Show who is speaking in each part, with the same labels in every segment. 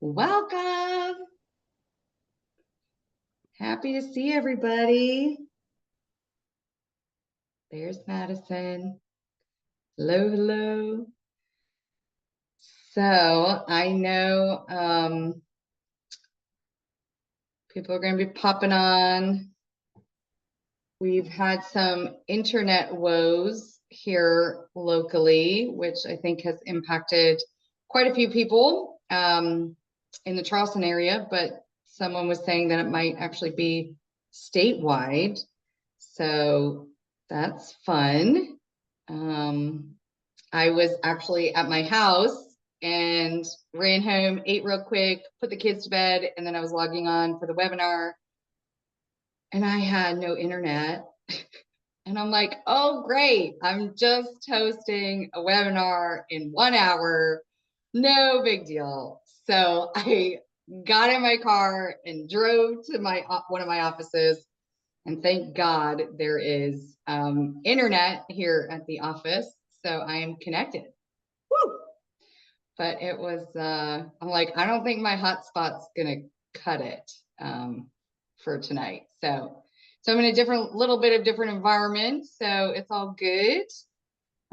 Speaker 1: Welcome. Happy to see everybody. There's Madison. Hello, hello. So I know people are going to be popping on. We've had some internet woes here locally, which I think has impacted quite a few people in the Charleston area, but someone was saying that it might actually be statewide. So that's fun. I was actually at my house and ran home, ate real quick, put the kids to bed, and then I was logging on for the webinar. And I had no internet. And I'm like, oh, great. I'm just hosting a webinar in 1 hour. No big deal. So I got in my car and drove to one of my offices. And thank God there is internet here at the office. So I am connected. Woo! But it was, I'm like, I don't think my hotspot's going to cut it for tonight. So I'm in a little bit of different environment. So it's all good.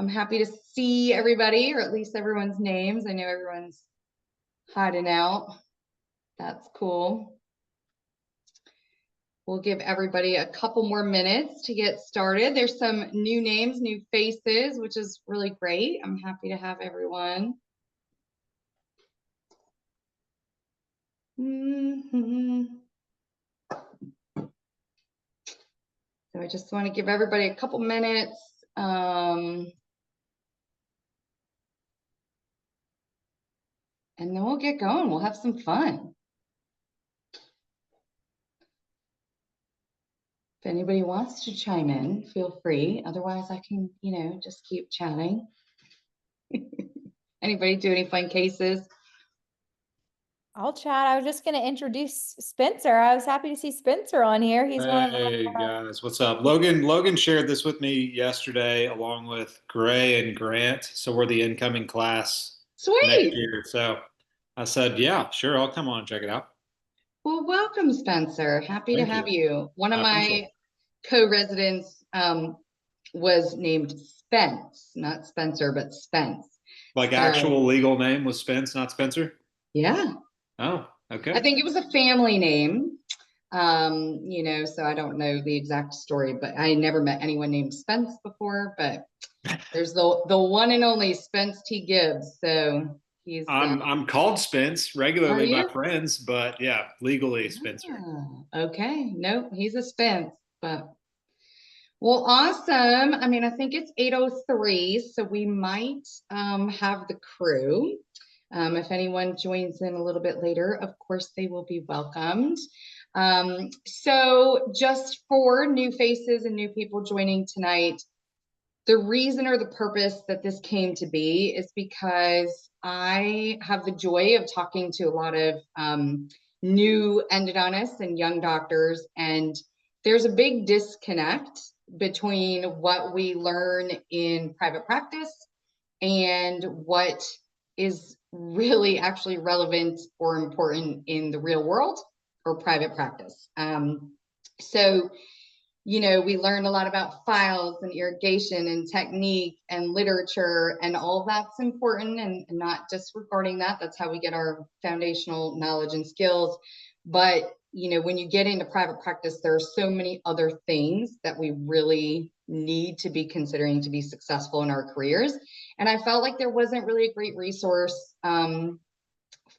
Speaker 1: I'm happy to see everybody, or at least everyone's names. I know everyone's hiding out. That's cool. We'll give everybody a couple more minutes to get started. There's some new names, new faces, which is really great. I'm happy to have everyone. So I just want to give everybody a couple minutes. And then we'll get going. We'll have some fun. If anybody wants to chime in, feel free. Otherwise, I can, just keep chatting. Anybody do any fun cases?
Speaker 2: I'll chat. I was just going to introduce Spencer. I was happy to see Spencer on here. He's one of
Speaker 3: Hey guys, what's up? Logan shared this with me yesterday along with Gray and Grant. So we're the incoming class next year. So I said, yeah, sure, I'll come on and check it out.
Speaker 1: Well, welcome, Spencer. Happy to have you. One of my co-residents was named Spence, not Spencer, but Spence.
Speaker 3: Like actual legal name was Spence, not Spencer?
Speaker 1: Yeah.
Speaker 3: Oh, okay.
Speaker 1: I think it was a family name, so I don't know the exact story, but I never met anyone named Spence before, but there's the one and only Spence T. Gibbs. So he's
Speaker 3: I'm called Spence regularly by friends, but yeah, legally Spencer.
Speaker 1: Okay. Nope, he's a Spence, but well, awesome. I mean, I think it's 8:03, so we might have the crew. If anyone joins in a little bit later, of course, they will be welcomed. So just for new faces and new people joining tonight, the reason or the purpose that this came to be is because I have the joy of talking to a lot of new endodontists and young doctors, and there's a big disconnect between what we learn in private practice and what is really actually relevant or important in the real world or private practice. So we learn a lot about files and irrigation and technique and literature, and all of that's important, and not disregarding that. That's how we get our foundational knowledge and skills. But, when you get into private practice, there are so many other things that we really need to be considering to be successful in our careers. And I felt like there wasn't really a great resource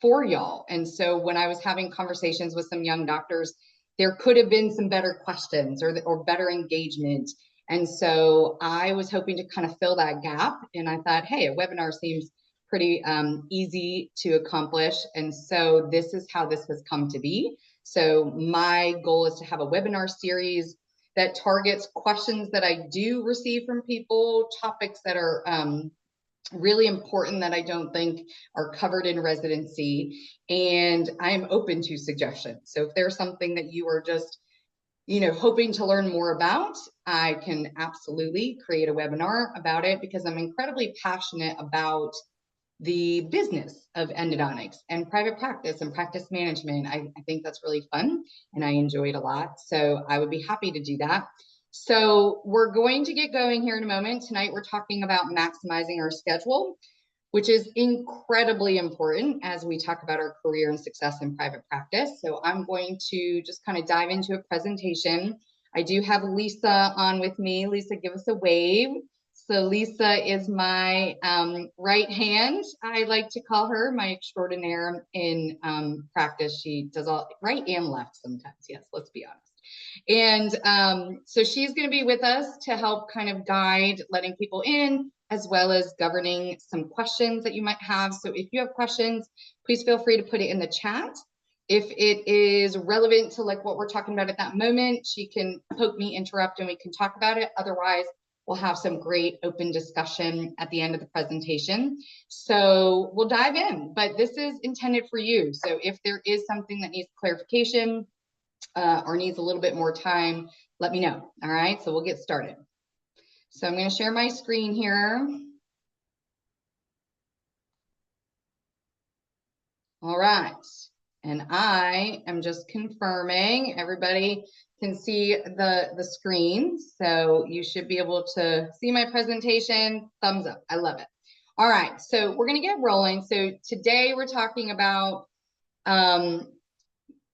Speaker 1: for y'all. And so when I was having conversations with some young doctors, there could have been some better questions or better engagement. And so I was hoping to kind of fill that gap. And I thought, hey, a webinar seems pretty easy to accomplish. And so this is how this has come to be. So my goal is to have a webinar series that targets questions that I do receive from people, topics that are really important that I don't think are covered in residency. And I'm open to suggestions. So if there's something that you are just, hoping to learn more about, I can absolutely create a webinar about it, because I'm incredibly passionate about the business of endodontics and private practice and practice management. I think that's really fun and I enjoy it a lot. So I would be happy to do that. So we're going to get going here in a moment. Tonight, we're talking about maximizing our schedule, which is incredibly important as we talk about our career and success in private practice. So I'm going to just kind of dive into a presentation. I do have Lisa on with me. Lisa, give us a wave. So Lisa is my right hand. I like to call her my extraordinaire in practice. She does all right and left sometimes. Yes, let's be honest. And so she's going to be with us to help kind of guide letting people in, as well as governing some questions that you might have. So if you have questions, please feel free to put it in the chat. If it is relevant to like what we're talking about at that moment, she can poke me, interrupt, and we can talk about it. Otherwise, we'll have some great open discussion at the end of the presentation. So we'll dive in, but this is intended for you. So if there is something that needs clarification or needs a little bit more time, let me know. All right, so we'll get started. So I'm going to share my screen here. All right, and I am just confirming everybody can see the screen. So you should be able to see my presentation. Thumbs up. I love it. All right, so we're going to get rolling. So today we're talking about,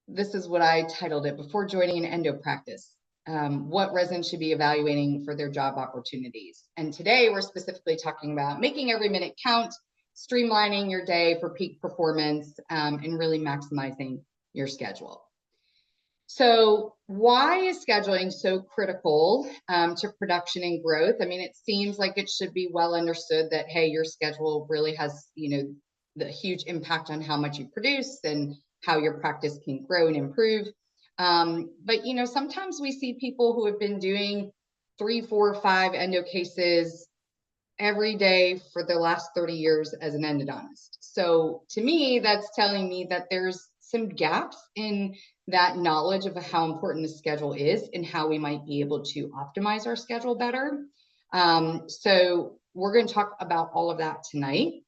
Speaker 1: this is what I titled it, before joining an endo practice, what residents should be evaluating for their job opportunities. And today we're specifically talking about making every minute count, streamlining your day for peak performance, and really maximizing your schedule. So why is scheduling so critical to production and growth? I mean, it seems like it should be well understood that, hey, your schedule really has, the huge impact on how much you produce and how your practice can grow and improve. But, sometimes we see people who have been doing 3, 4, 5 endo cases every day for the last 30 years as an endodontist. So to me, that's telling me that there's some gaps in that knowledge of how important the schedule is and how we might be able to optimize our schedule better. So we're going to talk about all of that tonight.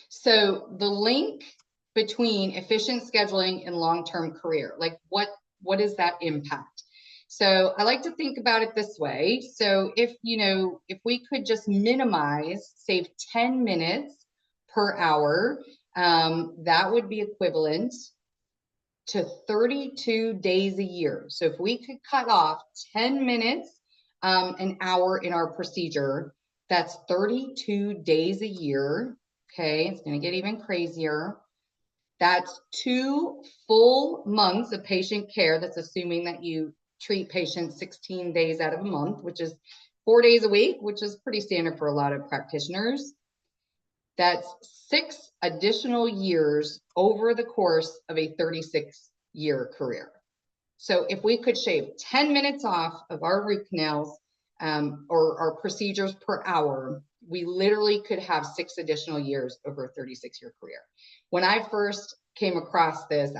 Speaker 1: So the link between efficient scheduling and long-term career, like what is that impact? So I like to think about it this way. So if we could just save 10 minutes per hour, that would be equivalent to 32 days a year. So if we could cut off 10 minutes an hour in our procedure, that's 32 days a year. Okay, it's going to get even crazier. That's 2 full months of patient care. That's assuming that you treat patients 16 days out of a month, which is 4 days a week, which is pretty standard for a lot of practitioners. That's 6 additional years over the course of a 36-year career. So if we could shave 10 minutes off of our root canals or our procedures per hour, we literally could have 6 additional years over a 36-year career. When I first came across this,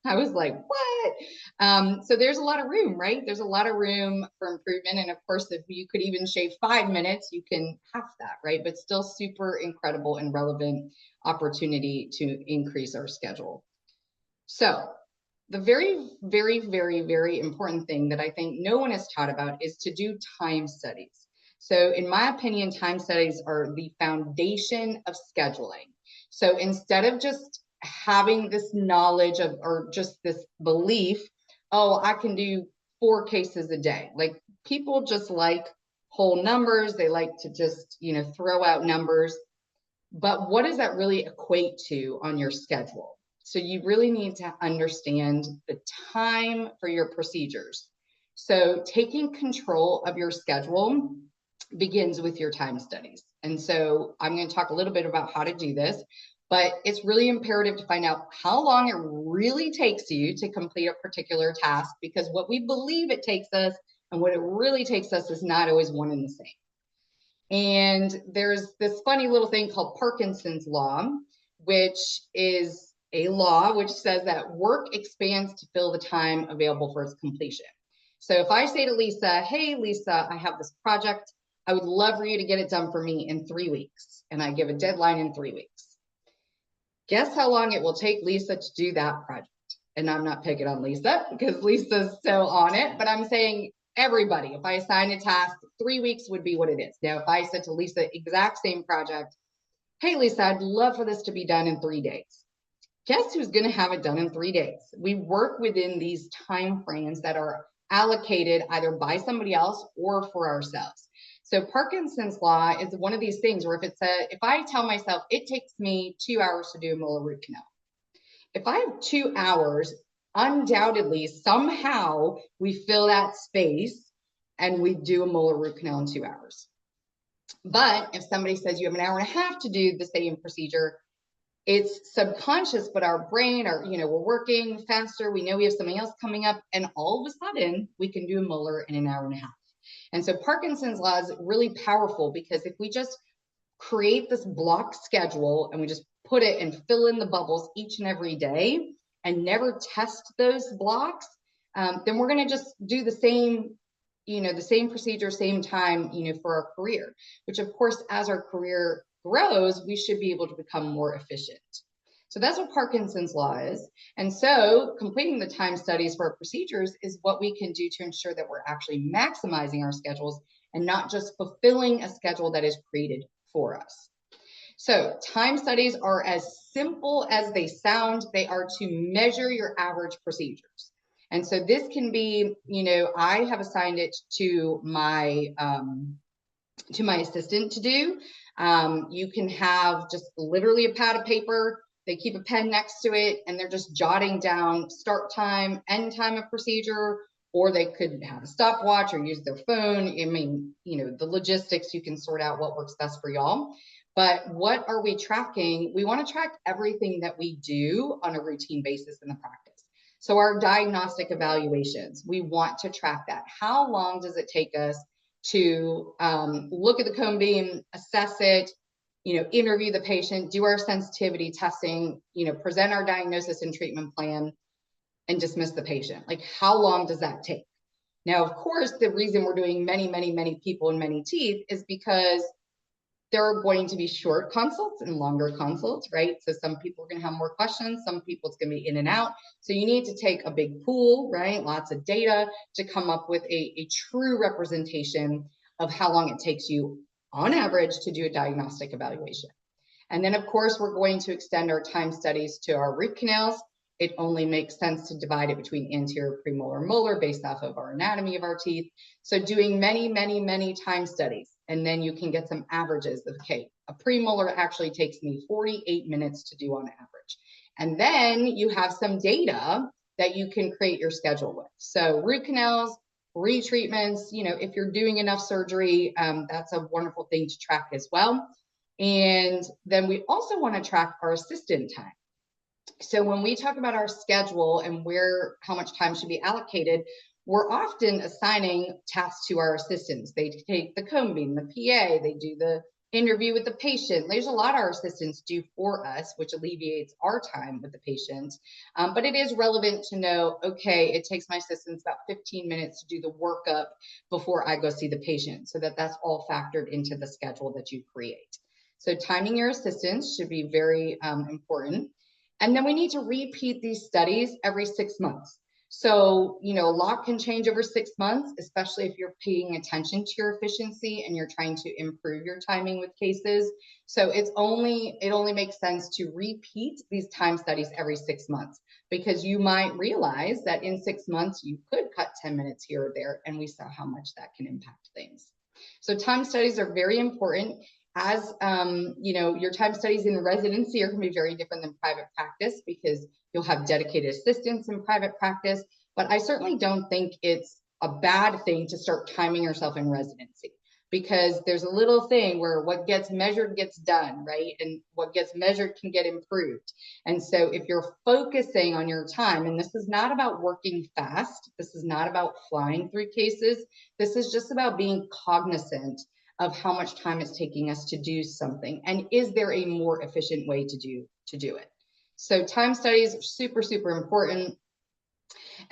Speaker 1: I was like, what? So there's a lot of room, right? There's a lot of room for improvement. And of course, if you could even shave 5 minutes, you can half that, right? But still super incredible and relevant opportunity to increase our schedule. So the very, very, very, very important thing that I think no one is taught about is to do time studies. So in my opinion, time studies are the foundation of scheduling. So instead of just having this knowledge of, or just this belief, oh, I can do 4 cases a day. Like people just like whole numbers. They like to just, throw out numbers. But what does that really equate to on your schedule? So you really need to understand the time for your procedures. So taking control of your schedule begins with your time studies. And so I'm going to talk a little bit about how to do this, but it's really imperative to find out how long it really takes you to complete a particular task, because what we believe it takes us and what it really takes us is not always one and the same. And there's this funny little thing called Parkinson's law, which is a law which says that work expands to fill the time available for its completion. So if I say to Lisa, hey, Lisa, I have this project I would love for you to get it done for me in 3 weeks. And I give a deadline in 3 weeks. Guess how long it will take Lisa to do that project? And I'm not picking on Lisa because Lisa's so on it, but I'm saying everybody, if I assign a task, 3 weeks would be what it is. Now, if I said to Lisa, exact same project, hey, Lisa, I'd love for this to be done in 3 days. Guess who's going to have it done in 3 days? We work within these time frames that are allocated either by somebody else or for ourselves. So Parkinson's law is one of these things where if I tell myself it takes me 2 hours to do a molar root canal, if I have 2 hours, undoubtedly, somehow we fill that space and we do a molar root canal in 2 hours. But if somebody says you have an hour and a half to do the same procedure, it's subconscious, but our brain, we're working faster. We know we have something else coming up, and all of a sudden we can do a molar in an hour and a half. And so Parkinson's law is really powerful because if we just create this block schedule and we just put it and fill in the bubbles each and every day and never test those blocks, then we're going to just do the same procedure, same time, for our career, which of course, as our career grows, we should be able to become more efficient. So that's what Parkinson's law is. And so completing the time studies for our procedures is what we can do to ensure that we're actually maximizing our schedules and not just fulfilling a schedule that is created for us. So time studies are as simple as they sound. They are to measure your average procedures. And so this can be, I have assigned it to my assistant to do. You can have just literally a pad of paper. They keep a pen next to it and they're just jotting down start time, end time of procedure, or they could have a stopwatch or use their phone. I mean, the logistics, you can sort out what works best for y'all. But what are we tracking? We want to track everything that we do on a routine basis in the practice. So our diagnostic evaluations, we want to track that. How long does it take us to look at the cone beam, assess it, interview the patient, do our sensitivity testing, present our diagnosis and treatment plan, and dismiss the patient? Like, how long does that take? Now, of course, the reason we're doing many, many, many people and many teeth is because there are going to be short consults and longer consults, right? So some people are going to have more questions. Some people it's going to be in and out. So you need to take a big pool, right? Lots of data to come up with a true representation of how long it takes you on average to do a diagnostic evaluation. And then of course, we're going to extend our time studies to our root canals. It only makes sense to divide it between anterior, premolar, and molar based off of our anatomy of our teeth. So doing many, many, many time studies, and then you can get some averages of, okay, a premolar actually takes me 48 minutes to do on average. And then you have some data that you can create your schedule with. So root canals, retreatments, if you're doing enough surgery, that's a wonderful thing to track as well. And then we also want to track our assistant time. So when we talk about our schedule and how much time should be allocated, we're often assigning tasks to our assistants. They take the cone beam, the PA, they do the interview with the patient. There's a lot our assistants do for us, which alleviates our time with the patient. But it is relevant to know, okay, it takes my assistants about 15 minutes to do the workup before I go see the patient, so that's all factored into the schedule that you create. So timing your assistants should be very important. And then we need to repeat these studies every 6 months. So, a lot can change over 6 months, especially if you're paying attention to your efficiency and you're trying to improve your timing with cases. So it only makes sense to repeat these time studies every 6 months, because you might realize that in 6 months, you could cut 10 minutes here or there, and we saw how much that can impact things. So time studies are very important. As your time studies in residency are going to be very different than private practice, because you'll have dedicated assistants in private practice. But I certainly don't think it's a bad thing to start timing yourself in residency, because there's a little thing where what gets measured gets done, right? And what gets measured can get improved. And so if you're focusing on your time, and this is not about working fast, this is not about flying through cases, this is just about being cognizant of how much time it's taking us to do something, and is there a more efficient way to do it. So time studies are super, super important.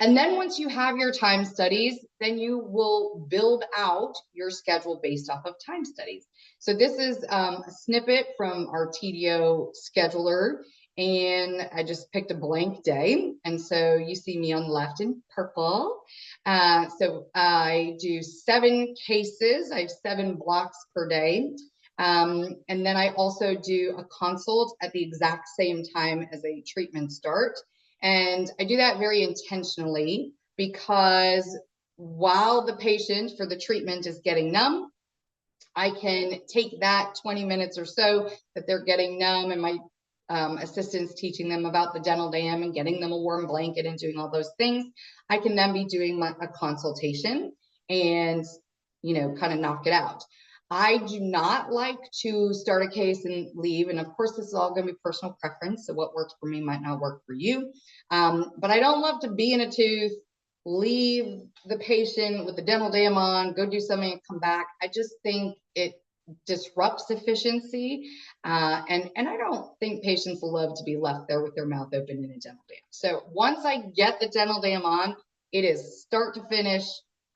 Speaker 1: And then once you have your time studies, then you will build out your schedule based off of time studies. So this is a snippet from our TDO scheduler, and I just picked a blank day. And so you see me on the left in purple. So I do 7 cases. I have 7 blocks per day. And then I also do a consult at the exact same time as a treatment start. And I do that very intentionally because while the patient for the treatment is getting numb, I can take that 20 minutes or so that they're getting numb, and my assistants teaching them about the dental dam and getting them a warm blanket and doing all those things. I can then be doing a consultation and, kind of knock it out. I do not like to start a case and leave. And of course, this is all going to be personal preference. So what works for me might not work for you. But I don't love to be in a tooth, leave the patient with the dental dam on, go do something and come back. I just think it disrupts efficiency. And I don't think patients love to be left there with their mouth open in a dental dam. So once I get the dental dam on, it is start to finish.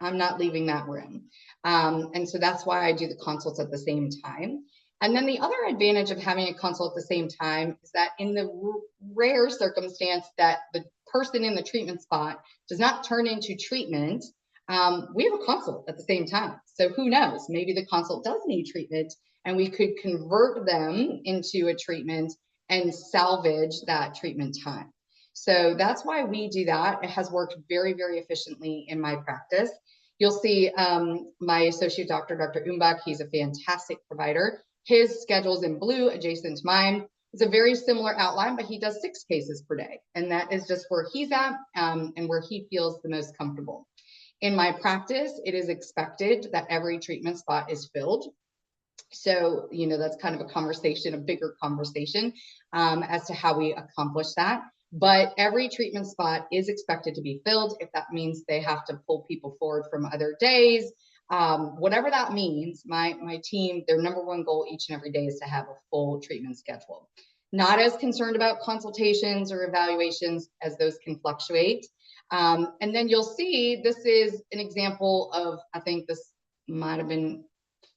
Speaker 1: I'm not leaving that room. And so that's why I do the consults at the same time. And then the other advantage of having a consult at the same time is that in the rare circumstance that the person in the treatment spot does not turn into treatment, we have a consult at the same time. So who knows, maybe the consult does need treatment and we could convert them into a treatment and salvage that treatment time. So that's why we do that. It has worked very, very efficiently in my practice. You'll see my associate doctor, Dr. Umbach, he's a fantastic provider. His schedule's in blue, adjacent to mine. It's a very similar outline, but he does 6 cases per day. And that is just where he's at and where he feels the most comfortable. In my practice, it is expected that every treatment spot is filled. So, that's kind of a conversation, a bigger conversation as to how we accomplish that. But every treatment spot is expected to be filled. If that means they have to pull people forward from other days, whatever that means, my team, their number one goal each and every day is to have a full treatment schedule. Not as concerned about consultations or evaluations, as those can fluctuate. And then you'll see this is an example of, I think this might have been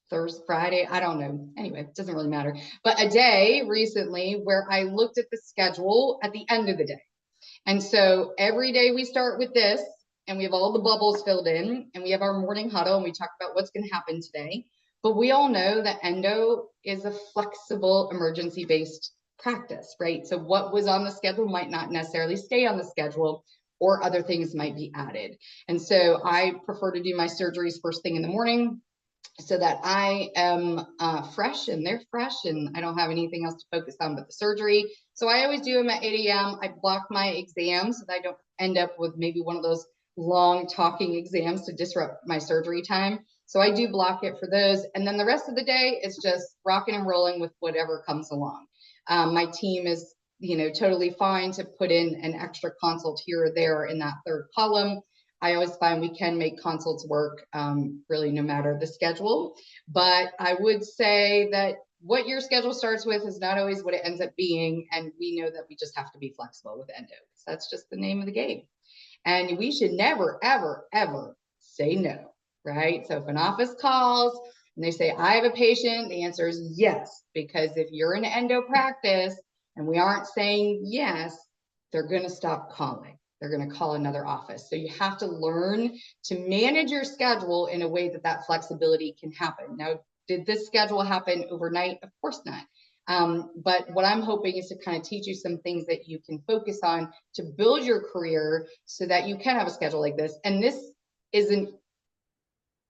Speaker 1: Thursday, Friday, I don't know. Anyway, it doesn't really matter. But a day recently where I looked at the schedule at the end of the day. And so every day we start with this and we have all the bubbles filled in and we have our morning huddle and we talk about what's going to happen today. But we all know that endo is a flexible emergency-based practice, right? So what was on the schedule might not necessarily stay on the schedule, or other things might be added. And so I prefer to do my surgeries first thing in the morning, so that I am fresh and they're fresh and I don't have anything else to focus on but the surgery. So I always do them at 8 a.m. I block my exams so that I don't end up with maybe one of those long talking exams to disrupt my surgery time. So I do block it for those. And then the rest of the day is just rocking and rolling with whatever comes along. My team is, totally fine to put in an extra consult here or there in that third column. I always find we can make consults work really no matter the schedule. But I would say that what your schedule starts with is not always what it ends up being. And we know that we just have to be flexible with endo. That's just the name of the game. And we should never, ever, ever say no, right? So if an office calls and they say, I have a patient, the answer is yes. Because if you're in endo practice and we aren't saying yes, they're going to stop calling. They're going to call another office. So you have to learn to manage your schedule in a way that that flexibility can happen. Now, did this schedule happen overnight? Of course not. But what I'm hoping is to kind of teach you some things that you can focus on to build your career so that you can have a schedule like this. And this isn't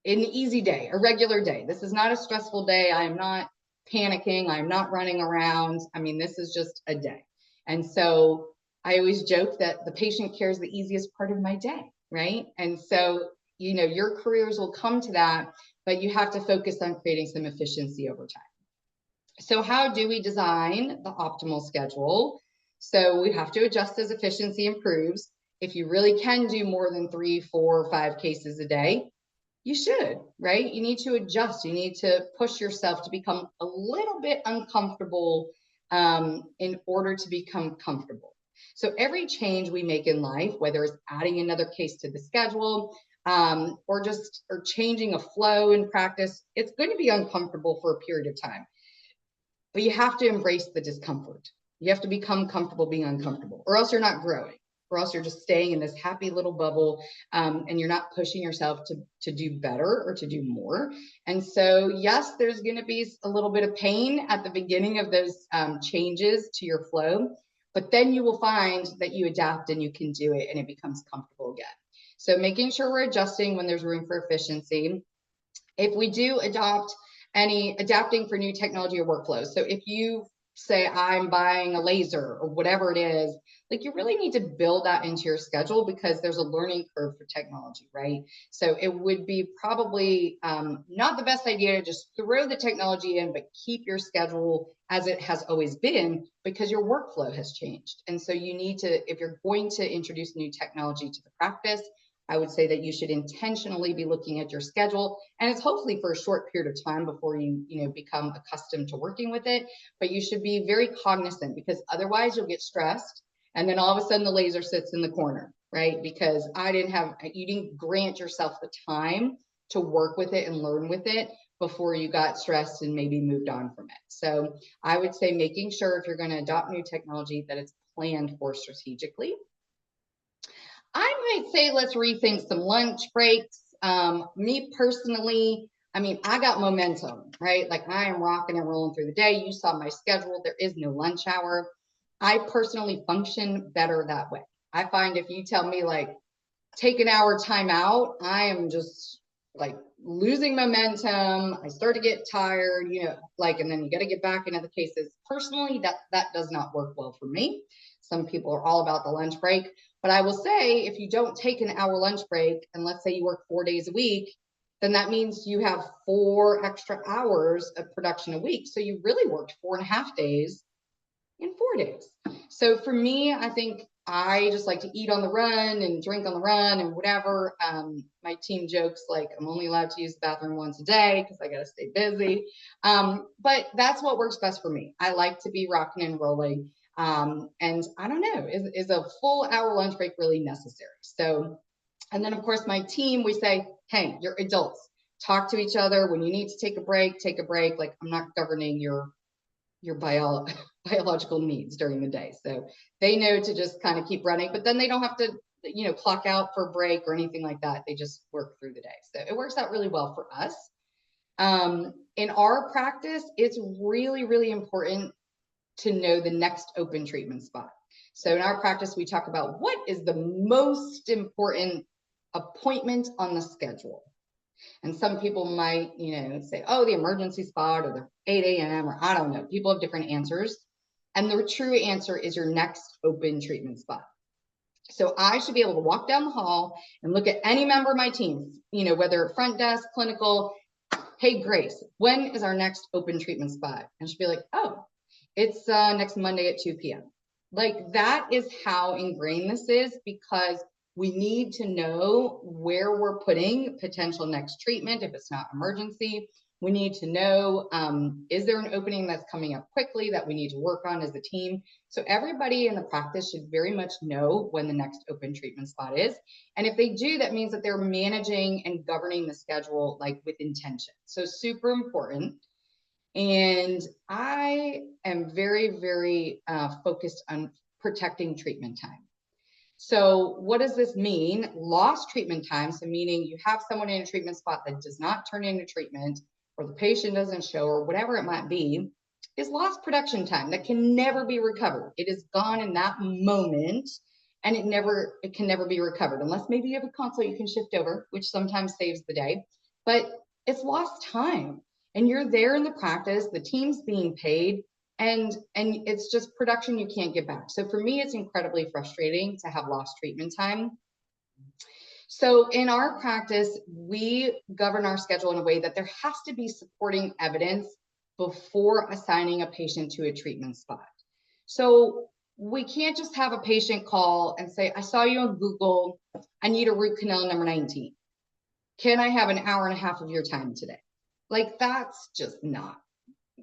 Speaker 1: an easy day, a regular day. This is not a stressful day. I am not panicking. I'm not running around. I mean, this is just a day. And so I always joke that the patient care is the easiest part of my day, right? And so, your careers will come to that, but you have to focus on creating some efficiency over time. So how do we design the optimal schedule? So we have to adjust as efficiency improves. If you really can do more than 3, 4, 5 cases a day, you should, right? You need to adjust. You need to push yourself to become a little bit uncomfortable in order to become comfortable. So every change we make in life, whether it's adding another case to the schedule, or changing a flow in practice, it's going to be uncomfortable for a period of time. But you have to embrace the discomfort. You have to become comfortable being uncomfortable, or else you're not growing, or else you're just staying in this happy little bubble, and you're not pushing yourself to do better or to do more. And so, yes, there's going to be a little bit of pain at the beginning of those changes to your flow, but then you will find that you adapt and you can do it and it becomes comfortable again. So making sure we're adjusting when there's room for efficiency. If we do adapting for new technology or workflows. So if you say I'm buying a laser or whatever it is, like you really need to build that into your schedule because there's a learning curve for technology, right? So it would be probably not the best idea to just throw the technology in, but keep your schedule as it has always been because your workflow has changed. And so you need to, if you're going to introduce new technology to the practice, I would say that you should intentionally be looking at your schedule, and it's hopefully for a short period of time before you become accustomed to working with it. But you should be very cognizant because otherwise you'll get stressed, and then all of a sudden the laser sits in the corner, right? Because you didn't grant yourself the time to work with it and learn with it before you got stressed and maybe moved on from it. So I would say making sure if you're going to adopt new technology that it's planned for strategically. I might say let's rethink some lunch breaks. Me personally, I mean, I got momentum, right? Like I am rocking and rolling through the day. You saw my schedule. There is no lunch hour. I personally function better that way. I find if you tell me like, take an hour time out, I am just like losing momentum. I start to get tired, and then you got to get back into the cases. Personally, that does not work well for me. Some people are all about the lunch break. But I will say, if you don't take an hour lunch break, and let's say you work 4 days a week, then that means you have 4 extra hours of production a week. So you really worked 4.5 days in 4 days. So for me, I think I just like to eat on the run and drink on the run and whatever. My team jokes like I'm only allowed to use the bathroom once a day because I got to stay busy. But that's what works best for me. I like to be rocking and rolling. And I don't know, is a full hour lunch break really necessary? So, and then of course my team, we say, hey, you're adults, talk to each other. When you need to take a break, take a break. Like I'm not governing your biological needs during the day. So they know to just kind of keep running, but then they don't have to, clock out for a break or anything like that. They just work through the day. So it works out really well for us. In our practice, it's really, really important to know the next open treatment spot. So in our practice, we talk about what is the most important appointment on the schedule. And some people might, say, oh, the emergency spot or the 8 a.m. or I don't know. People have different answers. And the true answer is your next open treatment spot. So I should be able to walk down the hall and look at any member of my team, whether front desk, clinical. Hey, Grace, when is our next open treatment spot? And she'll be like, oh, it's next Monday at 2 p.m. Like that is how ingrained this is because we need to know where we're putting potential next treatment if it's not emergency. We need to know, is there an opening that's coming up quickly that we need to work on as a team? So everybody in the practice should very much know when the next open treatment spot is. And if they do, that means that they're managing and governing the schedule like with intention. So super important. And I am very, very focused on protecting treatment time. So what does this mean? Lost treatment time, so meaning you have someone in a treatment spot that does not turn into treatment, or the patient doesn't show, or whatever it might be, is lost production time that can never be recovered. It is gone in that moment, and it can never be recovered, unless maybe you have a consult you can shift over, which sometimes saves the day, but it's lost time. And you're there in the practice, the team's being paid, and it's just production you can't get back. So for me, it's incredibly frustrating to have lost treatment time. So in our practice, we govern our schedule in a way that there has to be supporting evidence before assigning a patient to a treatment spot. So we can't just have a patient call and say, I saw you on Google, I need a root canal number 19. Can I have an hour and a half of your time today? Like that's just not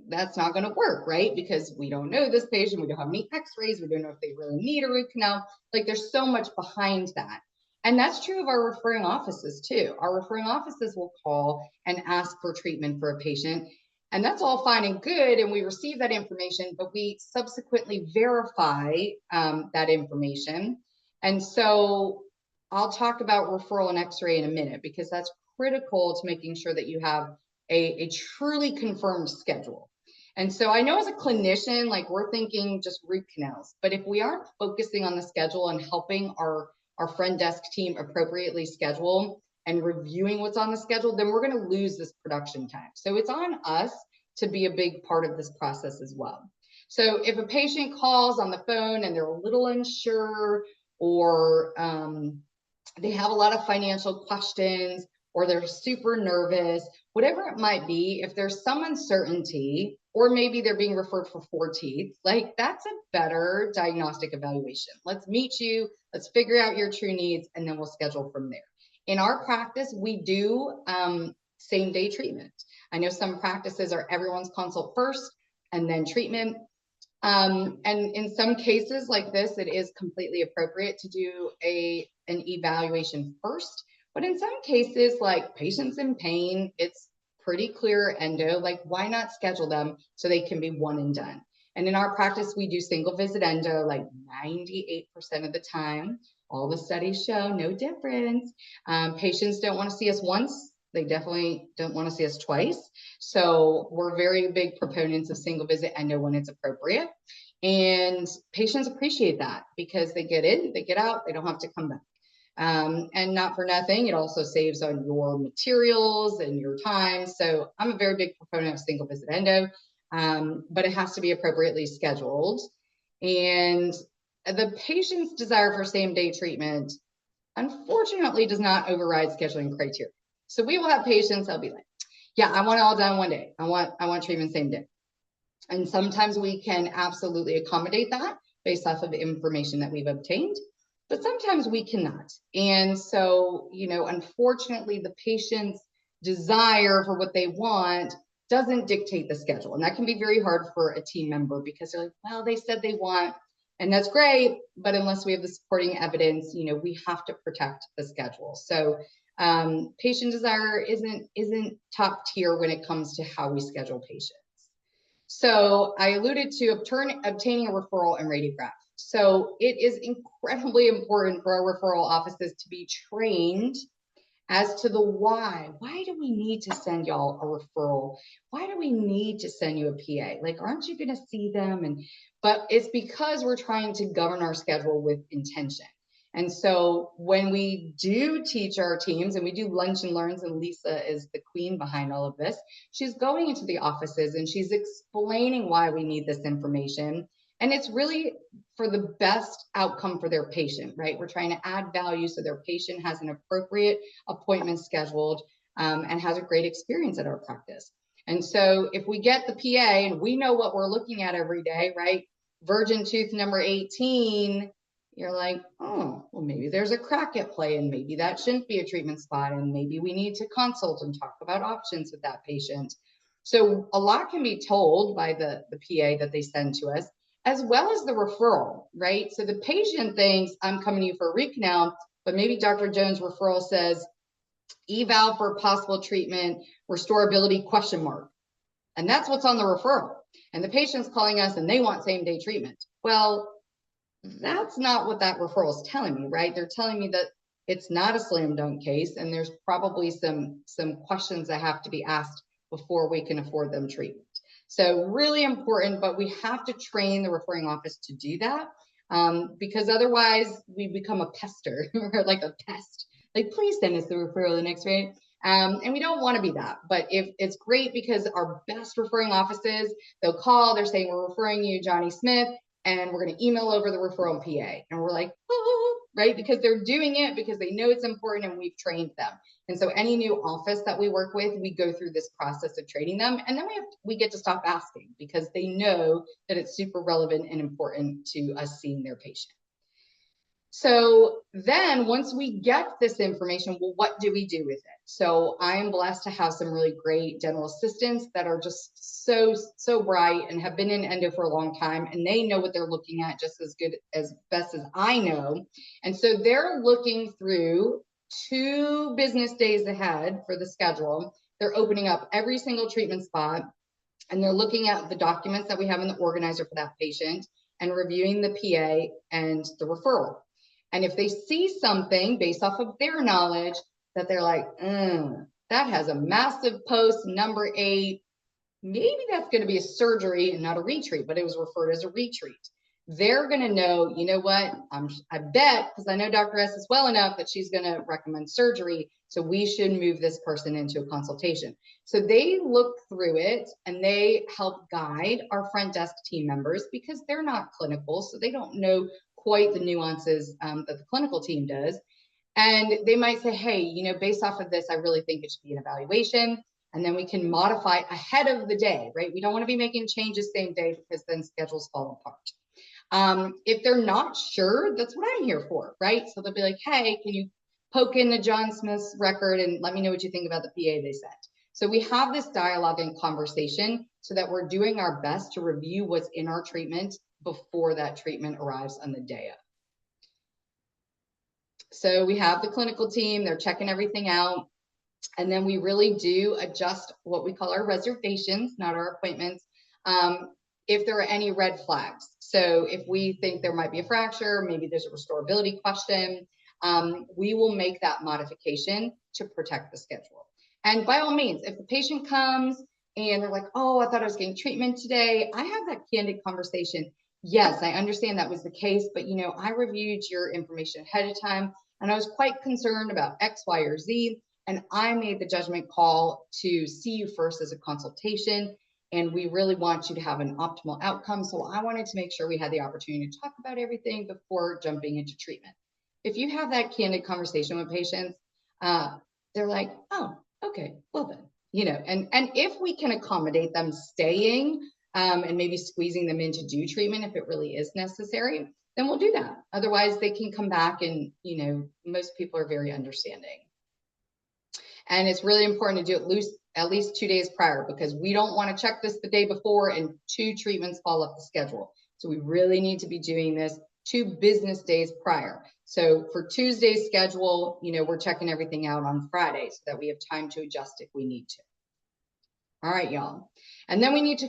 Speaker 1: that's not going to work, right? Because we don't know this patient, we don't have any x-rays, we don't know if they really need a root canal. Like there's so much behind that. And that's true of our referring offices too. Our referring offices will call and ask for treatment for a patient. And that's all fine and good. And we receive that information, but we subsequently verify that information. And so I'll talk about referral and x-ray in a minute, because that's critical to making sure that you have a truly confirmed schedule. And so I know as a clinician, like we're thinking just root canals, but if we aren't focusing on the schedule and helping our front desk team appropriately schedule and reviewing what's on the schedule, then we're going to lose this production time. So it's on us to be a big part of this process as well. So if a patient calls on the phone and they're a little unsure, or they have a lot of financial questions, or they're super nervous, whatever it might be, if there's some uncertainty, or maybe they're being referred for 4 teeth, like that's a better diagnostic evaluation. Let's meet you, let's figure out your true needs, and then we'll schedule from there. In our practice, we do same day treatment. I know some practices are everyone's consult first and then treatment. And in some cases like this, it is completely appropriate to do an evaluation first. But in some cases, like patients in pain, it's pretty clear endo, like why not schedule them so they can be one and done? And in our practice, we do single visit endo like 98% of the time. All the studies show no difference. Patients don't want to see us once. They definitely don't want to see us twice. So we're very big proponents of single visit endo when it's appropriate. And patients appreciate that because they get in, they get out, they don't have to come back. And not for nothing, it also saves on your materials and your time. So I'm a very big proponent of single visit endo, but it has to be appropriately scheduled. And the patient's desire for same day treatment, unfortunately, does not override scheduling criteria. So we will have patients, they'll be like, yeah, I want it all done one day. I want treatment same day. And sometimes we can absolutely accommodate that based off of the information that we've obtained, but sometimes we cannot. And so, you know, unfortunately, the patient's desire for what they want doesn't dictate the schedule. And that can be very hard for a team member because they're like, well, they said they want, and that's great, but unless we have the supporting evidence, you know, we have to protect the schedule. So patient desire isn't top tier when it comes to how we schedule patients. So I alluded to obtaining a referral and radiograph. So it is incredibly important for our referral offices to be trained as to the why. Why do we need to send y'all a referral? Why do we need to send you a PA? Like, aren't you going to see them? But it's because we're trying to govern our schedule with intention. And so when we do teach our teams and we do lunch and learns, and Lisa is the queen behind all of this, she's going into the offices and she's explaining why we need this information. And it's really for the best outcome for their patient, right? We're trying to add value so their patient has an appropriate appointment scheduled and has a great experience at our practice. And so if we get the PA and we know what we're looking at every day, right? Virgin tooth number 18, you're like, oh, well, maybe there's a crack at play and maybe that shouldn't be a treatment spot. And maybe we need to consult and talk about options with that patient. So a lot can be told by the PA that they send to us, as well as the referral, right? So the patient thinks I'm coming to you for a root canal, but maybe Dr. Jones' referral says eval for possible treatment, restorability ? And that's what's on the referral. And the patient's calling us and they want same day treatment. Well, that's not what that referral is telling me, right? They're telling me that it's not a slam dunk case and there's probably some questions that have to be asked before we can afford them treatment. So really important, but we have to train the referring office to do that because otherwise we become a pester or like a pest. Like, please send us the referral the next day. And we don't want to be that, but if it's great because our best referring offices, they'll call, they're saying, we're referring you Johnny Smith, and we're going to email over the referral PA. And we're like, oh, right? Because they're doing it because they know it's important and we've trained them. And so any new office that we work with, we go through this process of training them. And then we get to stop asking because they know that it's super relevant and important to us seeing their patient. So then once we get this information, well, what do we do with it? So I am blessed to have some really great dental assistants that are just so bright and have been in endo for a long time, and they know what they're looking at just as good as best as I know. And so they're looking through 2 business days ahead for the schedule. They're opening up every single treatment spot, and they're looking at the documents that we have in the organizer for that patient and reviewing the PA and the referral. And if they see something based off of their knowledge that they're like, that has a massive post, number 8, maybe that's going to be a surgery and not a retreat, but it was referred as a retreat. They're going to know, you know what, I bet, because I know Dr. Estes well enough that she's going to recommend surgery, so we should move this person into a consultation. So they look through it and they help guide our front desk team members because they're not clinical, so they don't know quite the nuances that the clinical team does. And they might say, hey, you know, based off of this, I really think it should be an evaluation. And then we can modify ahead of the day, right? We don't want to be making changes same day because then schedules fall apart. If they're not sure, that's what I'm here for, right? So they'll be like, hey, can you poke in the John Smith's record and let me know what you think about the PA they sent? So we have this dialogue and conversation so that we're doing our best to review what's in our treatment before that treatment arrives on the day of. So we have the clinical team, they're checking everything out. And then we really do adjust what we call our reservations, not our appointments, if there are any red flags. So if we think there might be a fracture, maybe there's a restorability question, we will make that modification to protect the schedule. And by all means, if the patient comes and they're like, oh, I thought I was getting treatment today, I have that candid conversation. Yes, I understand that was the case, but you know, I reviewed your information ahead of time and I was quite concerned about X, Y, or Z. And I made the judgment call to see you first as a consultation. And we really want you to have an optimal outcome. So I wanted to make sure we had the opportunity to talk about everything before jumping into treatment. If you have that candid conversation with patients, they're like, oh, okay, well then, you know, and if we can accommodate them staying and maybe squeezing them in to do treatment, if it really is necessary, then we'll do that. Otherwise they can come back and, you know, most people are very understanding. And it's really important to do it at least 2 days prior because we don't want to check this the day before and 2 treatments fall off the schedule. So we really need to be doing this 2 business days prior. So for Tuesday's schedule, you know, we're checking everything out on Friday so that we have time to adjust if we need to. All right, y'all. And then we need to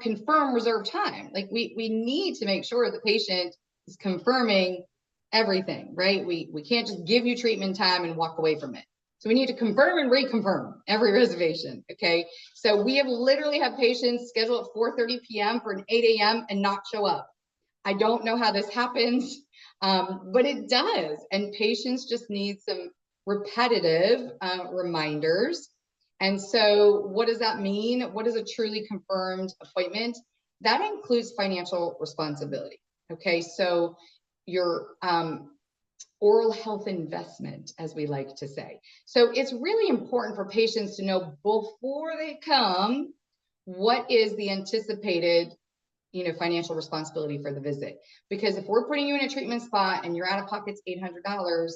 Speaker 1: confirm reserved time. Like we need to make sure the patient is confirming everything, right? We can't just give you treatment time and walk away from it. So we need to confirm and reconfirm every reservation, okay? So we have literally have patients scheduled at 4:30 p.m. for an 8 a.m. and not show up. I don't know how this happens, but it does. And patients just need some repetitive reminders. And so what does that mean? What is a truly confirmed appointment? That includes financial responsibility, okay? So your oral health investment, as we like to say. So it's really important for patients to know before they come, what is the anticipated, you know, financial responsibility for the visit. Because if we're putting you in a treatment spot and your out of pocket's $800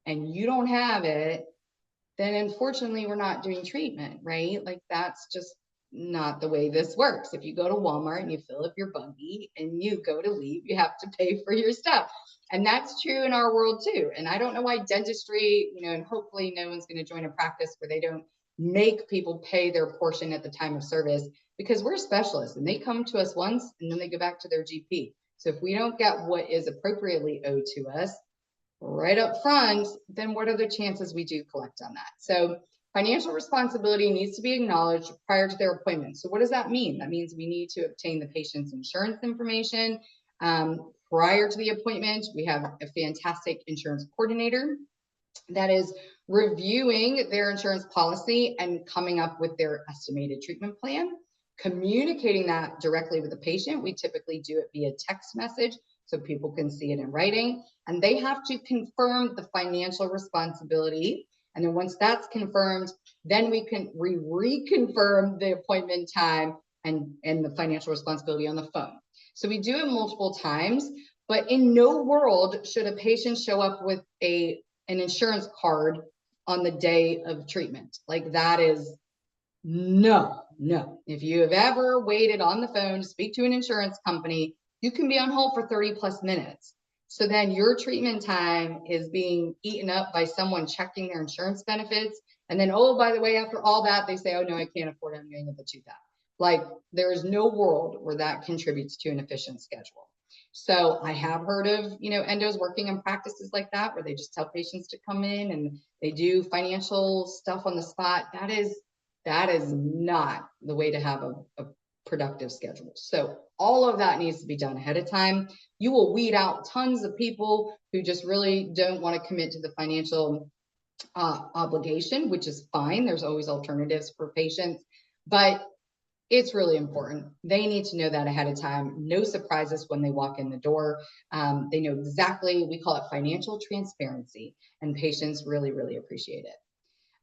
Speaker 1: and you don't have it, then unfortunately we're not doing treatment, right? Like that's just not the way this works. If you go to Walmart and you fill up your buggy and you go to leave, you have to pay for your stuff. And that's true in our world too. And I don't know why dentistry, you know, and hopefully no one's going to join a practice where they don't make people pay their portion at the time of service, because we're specialists and they come to us once and then they go back to their GP. So if we don't get what is appropriately owed to us right up front, then what are the chances we do collect on that? So financial responsibility needs to be acknowledged prior to their appointment. So what does that mean? That means we need to obtain the patient's insurance information prior to the appointment. We have a fantastic insurance coordinator that is reviewing their insurance policy and coming up with their estimated treatment plan, communicating that directly with the patient. We typically do it via text message so people can see it in writing, and they have to confirm the financial responsibility. And then once that's confirmed, then we reconfirm the appointment time and the financial responsibility on the phone. So we do it multiple times, But in no world should a patient show up with an insurance card on the day of treatment. Like that is no. If you have ever waited on the phone to speak to an insurance company, you can be on hold for 30 plus minutes. So then your treatment time is being eaten up by someone checking their insurance benefits. And then, oh, by the way, after all that, they say, oh, no, I can't afford it. I'm going to get the tooth out. Like there is no world where that contributes to an efficient schedule. So I have heard of, endos working in practices like that, where they just tell patients to come in and they do financial stuff on the spot. That is not the way to have a productive schedule. So all of that needs to be done ahead of time. You will weed out tons of people who just really don't want to commit to the financial obligation, which is fine. There's always alternatives for patients, but it's really important. They need to know that ahead of time. No surprises when they walk in the door. They know exactly, we call it financial transparency, and patients really, really appreciate it.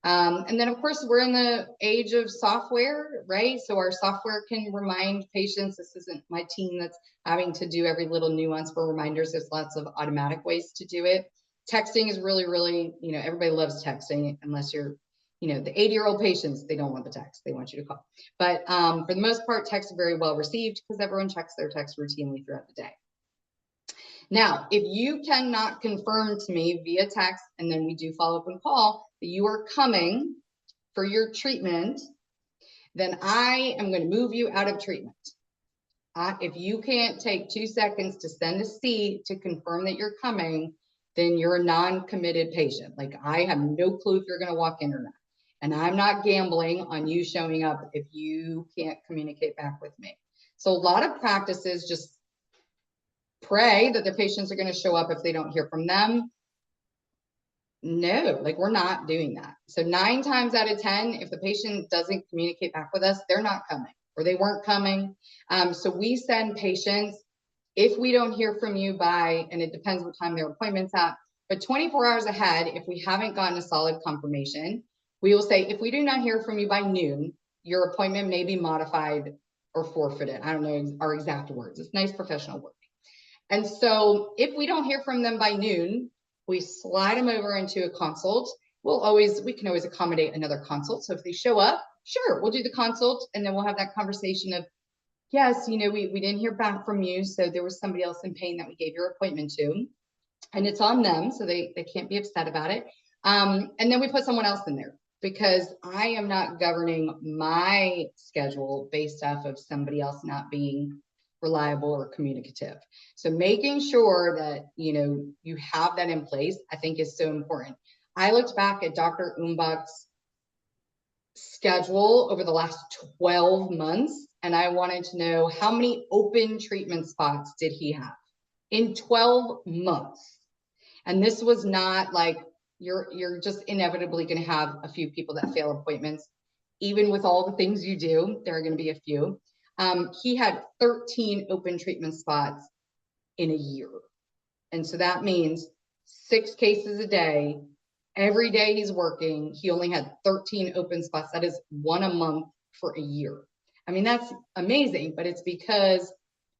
Speaker 1: And then, of course, we're in the age of software, right? So our software can remind patients. This isn't my team that's having to do every little nuance for reminders. There's lots of automatic ways to do it. Texting is really, really, everybody loves texting unless you're, the 80-year-old patients, they don't want the text. They want you to call. But for the most part, texts are very well received because everyone checks their text routinely throughout the day. Now, if you cannot confirm to me via text, and then we do follow up and call, that you are coming for your treatment, then I am going to move you out of treatment. If you can't take 2 seconds to send a C to confirm that you're coming, then you're a non-committed patient. Like I have no clue if you're going to walk in or not. And I'm not gambling on you showing up if you can't communicate back with me. So a lot of practices just pray that their patients are going to show up if they don't hear from them. No, like we're not doing that. So 9 times out of 10, if the patient doesn't communicate back with us, they're not coming or they weren't coming. So we send patients, if we don't hear from you by, and it depends what time their appointment's at, but 24 hours ahead, if we haven't gotten a solid confirmation, we will say, if we do not hear from you by noon, your appointment may be modified or forfeited. I don't know our exact words. It's nice professional wording. And so if we don't hear from them by noon, we slide them over into a consult. We can always accommodate another consult. So if they show up, sure, we'll do the consult, and then we'll have that conversation of, yes, we didn't hear back from you, so there was somebody else in pain that we gave your appointment to, and it's on them, so they can't be upset about it. And then we put someone else in there, because I am not governing my schedule based off of somebody else not being reliable or communicative. So making sure that, you have that in place, I think is so important. I looked back at Dr. Umbach's schedule over the last 12 months, and I wanted to know how many open treatment spots did he have in 12 months. And this was not like, you're just inevitably going to have a few people that fail appointments. Even with all the things you do, there are going to be a few. He had 13 open treatment spots in a year. And so that means 6 cases a day. Every day he's working, he only had 13 open spots. That is 1 a month for a year. I mean, that's amazing, but it's because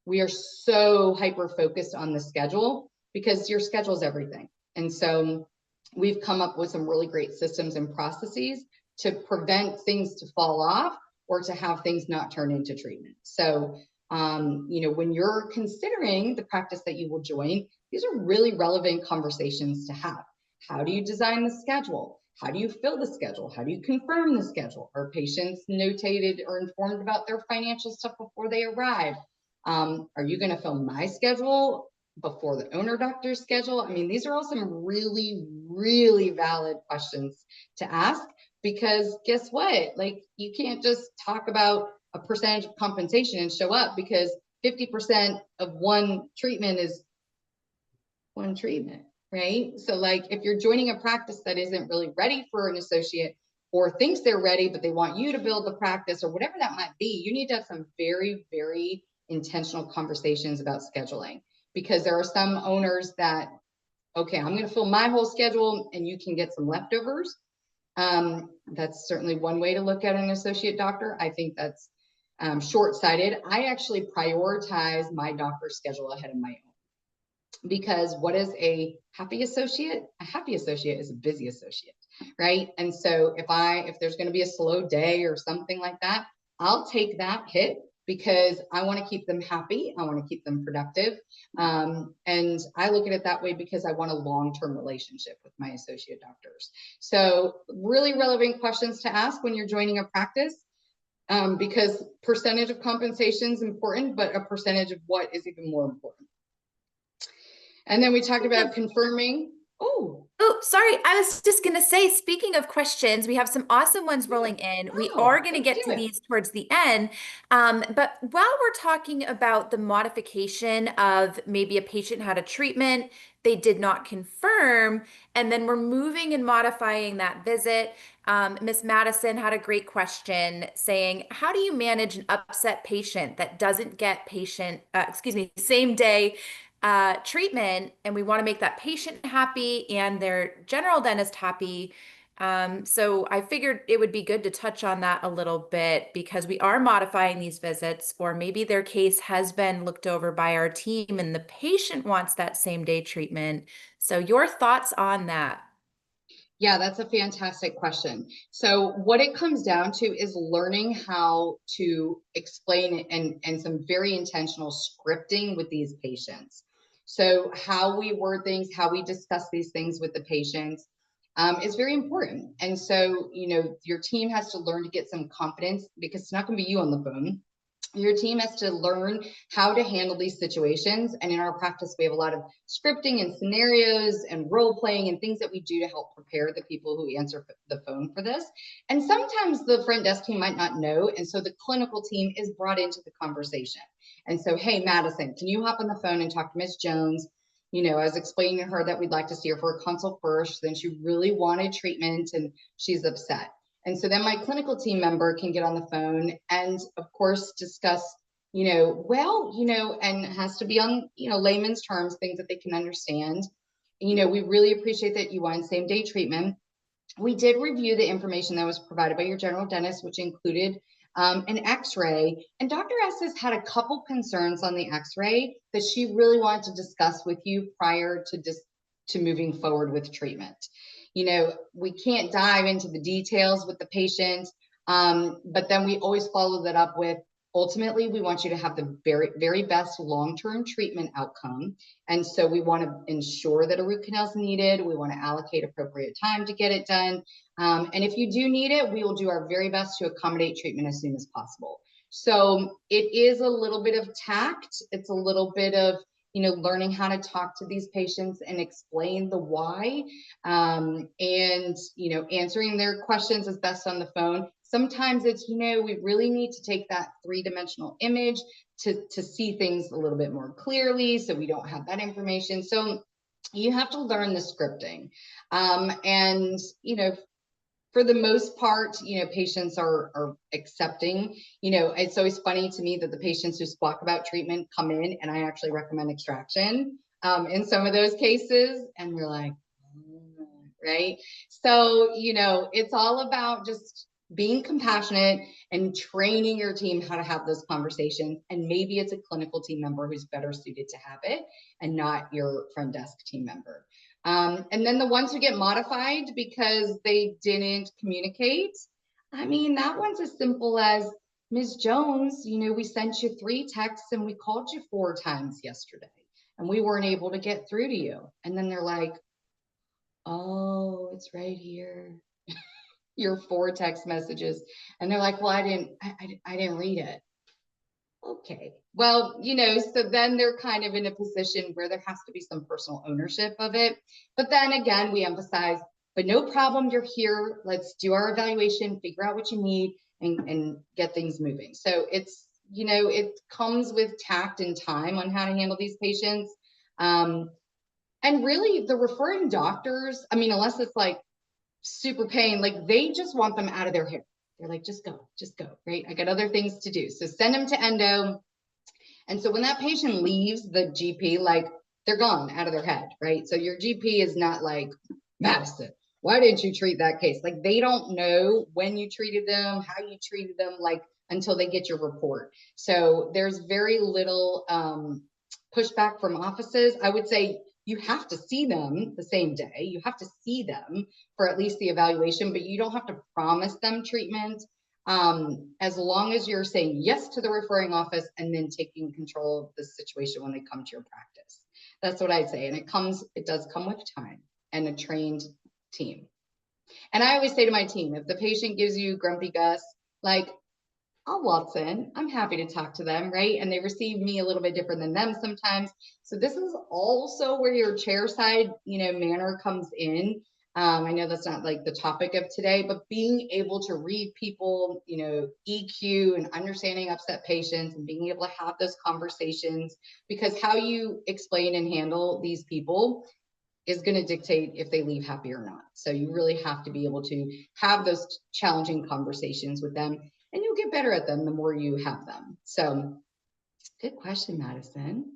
Speaker 1: we are so hyper-focused on the schedule, because your schedule is everything. And so we've come up with some really great systems and processes to prevent things to fall off or to have things not turn into treatment. So, when you're considering the practice that you will join, these are really relevant conversations to have. How do you design the schedule? How do you fill the schedule? How do you confirm the schedule? Are patients notated or informed about their financial stuff before they arrive? Are you going to fill my schedule before the owner doctor's schedule? I mean, these are all some really, really valid questions to ask, because guess what? Like, you can't just talk about a percentage of compensation and show up, because 50% of one treatment is one treatment, right? So like, if you're joining a practice that isn't really ready for an associate, or thinks they're ready, but they want you to build the practice, or whatever that might be, you need to have some very, very intentional conversations about scheduling, because there are some owners that, okay, I'm going to fill my whole schedule and you can get some leftovers. That's certainly one way to look at an associate doctor. I think that's short-sighted. I actually prioritize my doctor's schedule ahead of my own. Because what is a happy associate? A happy associate is a busy associate, right? And so if there's going to be a slow day or something like that, I'll take that hit because I want to keep them happy. I want to keep them productive. And I look at it that way because I want a long-term relationship with my associate doctors. So really relevant questions to ask when you're joining a practice, because percentage of compensation is important, but a percentage of what is even more important. And then we talked about confirming. Oh,
Speaker 4: sorry. I was just going to say, speaking of questions, we have some awesome ones rolling in. We are going to get to these towards the end. But while we're talking about the modification of maybe a patient had a treatment, they did not confirm, and then we're moving and modifying that visit. Miss Madison had a great question saying, how do you manage an upset patient that doesn't get same day treatment, and we want to make that patient happy and their general dentist happy. So I figured it would be good to touch on that a little bit because we are modifying these visits, or maybe their case has been looked over by our team and the patient wants that same day treatment. So your thoughts on that?
Speaker 1: Yeah, that's a fantastic question. So what it comes down to is learning how to explain and some very intentional scripting with these patients. So how we word things, how we discuss these things with the patients is very important. And so, your team has to learn to get some confidence because it's not going to be you on the phone. Your team has to learn how to handle these situations. And in our practice, we have a lot of scripting and scenarios and role playing and things that we do to help prepare the people who answer the phone for this. And sometimes the front desk team might not know. And so the clinical team is brought into the conversation. And so, hey, Madison, can you hop on the phone and talk to Miss Jones? I was explaining to her that we'd like to see her for a consult first. Then she really wanted treatment and she's upset. And so then my clinical team member can get on the phone and, of course, discuss, and it has to be on, layman's terms, things that they can understand. We really appreciate that you want same day treatment. We did review the information that was provided by your general dentist, which included an x-ray. And Dr. Estes had a couple concerns on the x-ray that she really wanted to discuss with you prior to moving forward with treatment. We can't dive into the details with the patient, but then we always follow that up with, ultimately, we want you to have the very, very best long-term treatment outcome. And so we want to ensure that a root canal is needed. We want to allocate appropriate time to get it done. And if you do need it, we will do our very best to accommodate treatment as soon as possible. So it is a little bit of tact. It's a little bit of learning how to talk to these patients and explain the why, and, answering their questions as best on the phone. Sometimes it's, we really need to take that three-dimensional image to see things a little bit more clearly, so we don't have that information. So you have to learn the scripting. And, for the most part, patients are accepting. It's always funny to me that the patients who squawk about treatment come in and I actually recommend extraction in some of those cases. And we're like, right? So, it's all about just being compassionate and training your team how to have those conversations. And maybe it's a clinical team member who's better suited to have it and not your front desk team member. And then the ones who get modified because they didn't communicate, that one's as simple as, Ms. Jones, we sent you 3 texts and we called you 4 times yesterday and we weren't able to get through to you. And then they're like, oh, it's right here. Your 4 text messages. And they're like, well, I didn't read it. Okay. Well, so then they're kind of in a position where there has to be some personal ownership of it. But then again, we emphasize, but no problem, you're here. Let's do our evaluation, figure out what you need and get things moving. So it's, it comes with tact and time on how to handle these patients. And really the referring doctors, unless it's like super pain, like they just want them out of their hair. They're like, just go, right? I got other things to do. So send them to endo. And so when that patient leaves the GP, like they're gone out of their head, right? So your GP is not like, Madison, why didn't you treat that case? Like they don't know when you treated them, how you treated them, like until they get your report. So there's very little pushback from offices, I would say you have to see them the same day. You have to see them for at least the evaluation, but you don't have to promise them treatment. As long as you're saying yes to the referring office and then taking control of the situation when they come to your practice. That's what I'd say. And it does come with time and a trained team. And I always say to my team, if the patient gives you grumpy Gus, like, I'll waltz in. I'm happy to talk to them, right? And they receive me a little bit different than them sometimes. So this is also where your chair side, manner comes in. I know that's not like the topic of today, but being able to read people, EQ and understanding upset patients and being able to have those conversations, because how you explain and handle these people is going to dictate if they leave happy or not. So you really have to be able to have those challenging conversations with them, and you'll get better at them the more you have them. So good question, Madison.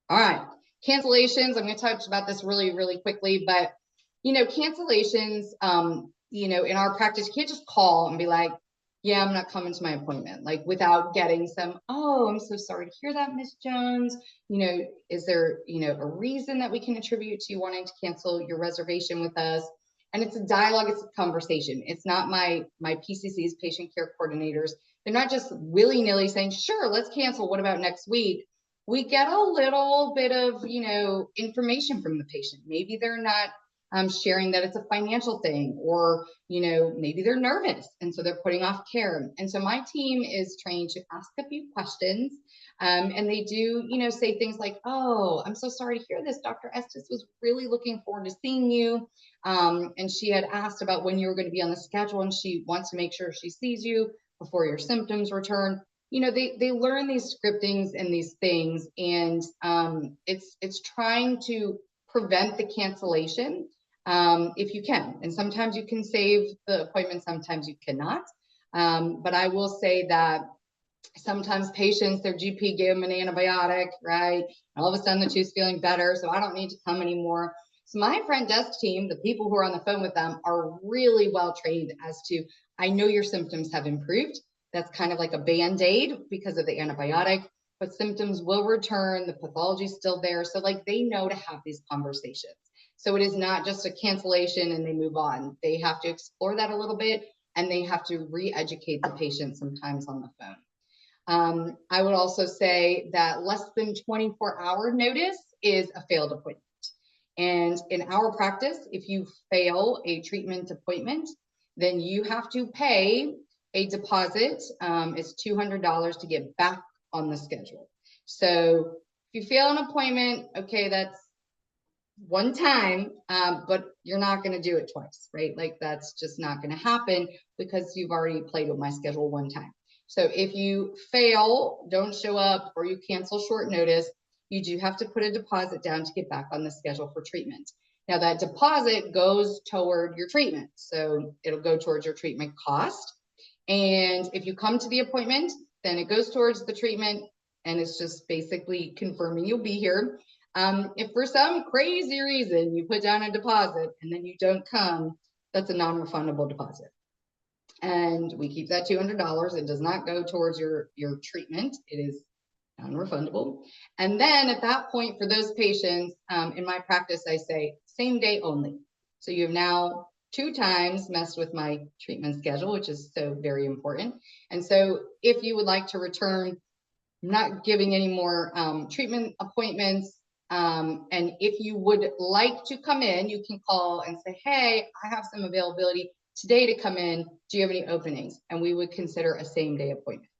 Speaker 1: All right, cancellations. I'm going to touch about this really, really quickly, but cancellations, in our practice, you can't just call and be like, yeah, I'm not coming to my appointment, like without getting some, oh, I'm so sorry to hear that, Miss Jones. Is there, a reason that we can attribute to you wanting to cancel your reservation with us? And it's a dialogue, it's a conversation. It's not my PCCs, patient care coordinators. They're not just willy-nilly saying, sure, let's cancel. What about next week? We get a little bit of, information from the patient. Maybe they're not sharing that it's a financial thing, or, maybe they're nervous and so they're putting off care. And so my team is trained to ask a few questions. And they do, say things like, oh, I'm so sorry to hear this. Dr. Estes was really looking forward to seeing you. And she had asked about when you were going to be on the schedule, and she wants to make sure she sees you before your symptoms return. They learn these scriptings and these things, and it's trying to prevent the cancellation if you can. And sometimes you can save the appointment, sometimes you cannot. But I will say that sometimes patients, their GP gave them an antibiotic, right? And all of a sudden the tooth's feeling better, so I don't need to come anymore. So my front desk team, the people who are on the phone with them, are really well trained as to, I know your symptoms have improved. That's kind of like a Band-Aid because of the antibiotic, but symptoms will return, the pathology is still there. So like they know to have these conversations. So it is not just a cancellation and they move on. They have to explore that a little bit, and they have to re-educate the patient sometimes on the phone. I would also say that less than 24-hour notice is a failed appointment. And in our practice, if you fail a treatment appointment, then you have to pay a deposit. It's $200 to get back on the schedule. So if you fail an appointment, okay, that's one time, but you're not going to do it twice, right? Like that's just not going to happen because you've already played with my schedule one time. So if you fail, don't show up, or you cancel short notice, you do have to put a deposit down to get back on the schedule for treatment. Now that deposit goes toward your treatment. So it'll go towards your treatment cost. And if you come to the appointment, then it goes towards the treatment, and it's just basically confirming you'll be here. If for some crazy reason you put down a deposit and then you don't come, that's a non-refundable deposit. And we keep that $200. It does not go towards your treatment. It is non-refundable. And then at that point, for those patients, in my practice, I say same day only. So you have now 2 times messed with my treatment schedule, which is so very important. And so if you would like to return, I'm not giving any more treatment appointments. And if you would like to come in, you can call and say, hey, I have some availability today to come in. Do you have any openings? And we would consider a same day appointment.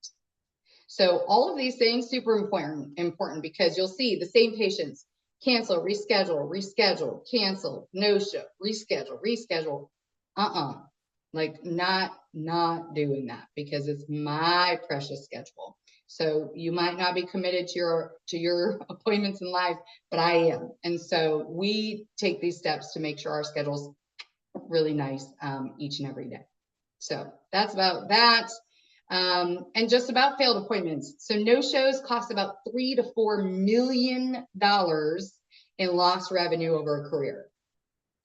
Speaker 1: So all of these things, super important because you'll see the same patients cancel, reschedule, cancel, no show, reschedule. Like not doing that, because it's my precious schedule. So you might not be committed to your appointments in life, but I am. And so we take these steps to make sure our schedule's really nice each and every day. So that's about that. And just about failed appointments. So no-shows cost about $3 to $4 million in lost revenue over a career.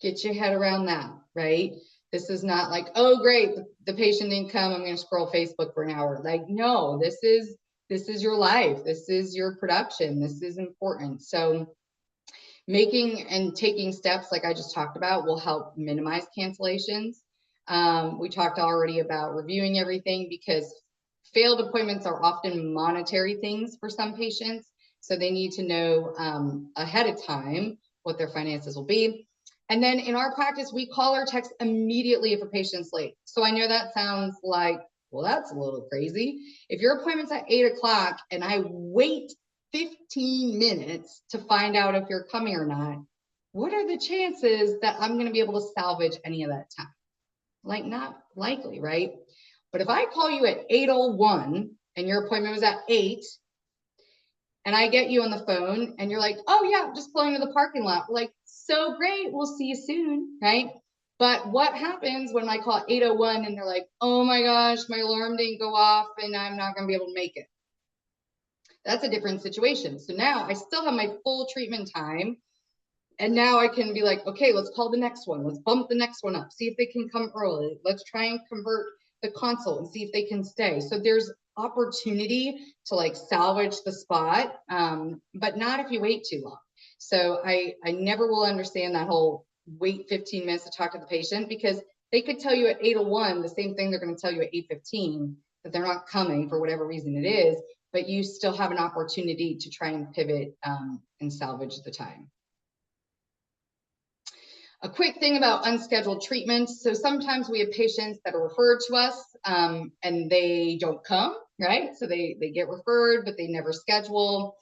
Speaker 1: Get your head around that, right? This is not like, oh, great, the patient didn't come, I'm going to scroll Facebook for an hour. Like, no, this is this is your life. This is your production. This is important. So making and taking steps like I just talked about will help minimize cancellations. We talked already about reviewing everything, because failed appointments are often monetary things for some patients. So they need to know ahead of time what their finances will be. And then in our practice, we call or text immediately if a patient's late. So I know that sounds like, well, that's a little crazy. If your appointment's at 8 o'clock and I wait 15 minutes to find out if you're coming or not, what are the chances that I'm going to be able to salvage any of that time? Like, not likely, right? But if I call you at 8:01 and your appointment was at 8, and I get you on the phone and you're like, oh yeah, just pulling to the parking lot. We're like, so great, we'll see you soon, right? But what happens when I call 8:01 and they're like, oh my gosh, my alarm didn't go off and I'm not going to be able to make it? That's a different situation. So now I still have my full treatment time. And now I can be like, okay, let's call the next one. Let's bump the next one up. See if they can come early. Let's try and convert the consult and see if they can stay. So there's opportunity to like salvage the spot, but not if you wait too long. So I never will understand that whole wait 15 minutes to talk to the patient, because they could tell you at 8:01 the same thing they're going to tell you at 8:15, that they're not coming for whatever reason it is, but you still have an opportunity to try and pivot and salvage the time. A quick thing about unscheduled treatments. So sometimes we have patients that are referred to us and they don't come, right? So they get referred, but they never schedule.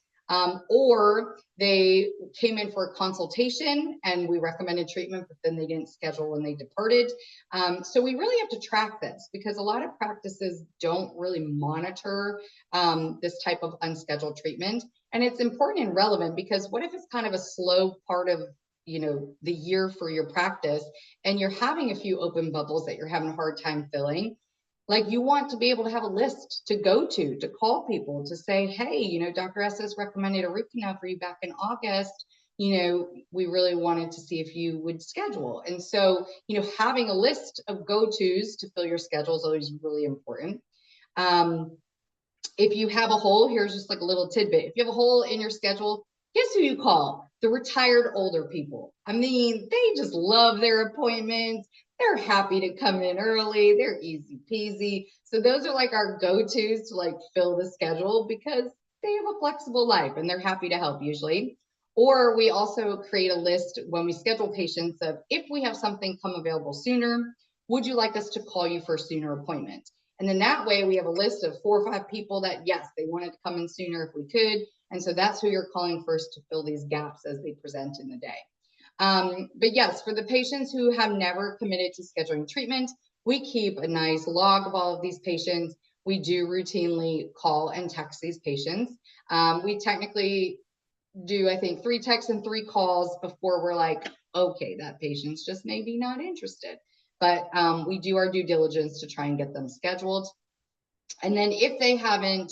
Speaker 1: Or they came in for a consultation and we recommended treatment, but then they didn't schedule when they departed. So we really have to track this, because a lot of practices don't really monitor this type of unscheduled treatment. And it's important and relevant, because what if it's kind of a slow part of the year for your practice and you're having a few open bubbles that you're having a hard time filling? Like, you want to be able to have a list to go to call people to say, hey, Dr. Estes recommended a root canal for you back in August. We really wanted to see if you would schedule. And so, having a list of go-tos to fill your schedule is always really important. If you have a hole, here's just like a little tidbit. If you have a hole in your schedule, guess who you call? The retired older people. I mean, they just love their appointments. They're happy to come in early. They're easy peasy. So those are like our go-tos to like fill the schedule, because they have a flexible life and they're happy to help usually. Or we also create a list when we schedule patients of, if we have something come available sooner, would you like us to call you for a sooner appointment? And then that way we have a list of 4 or 5 people that, yes, they wanted to come in sooner if we could. And so that's who you're calling first to fill these gaps as they present in the day. But yes, for the patients who have never committed to scheduling treatment, we keep a nice log of all of these patients. We do routinely call and text these patients. We technically do, I think, 3 texts and 3 calls before we're like, okay, that patient's just maybe not interested. But we do our due diligence to try and get them scheduled. And then if they haven't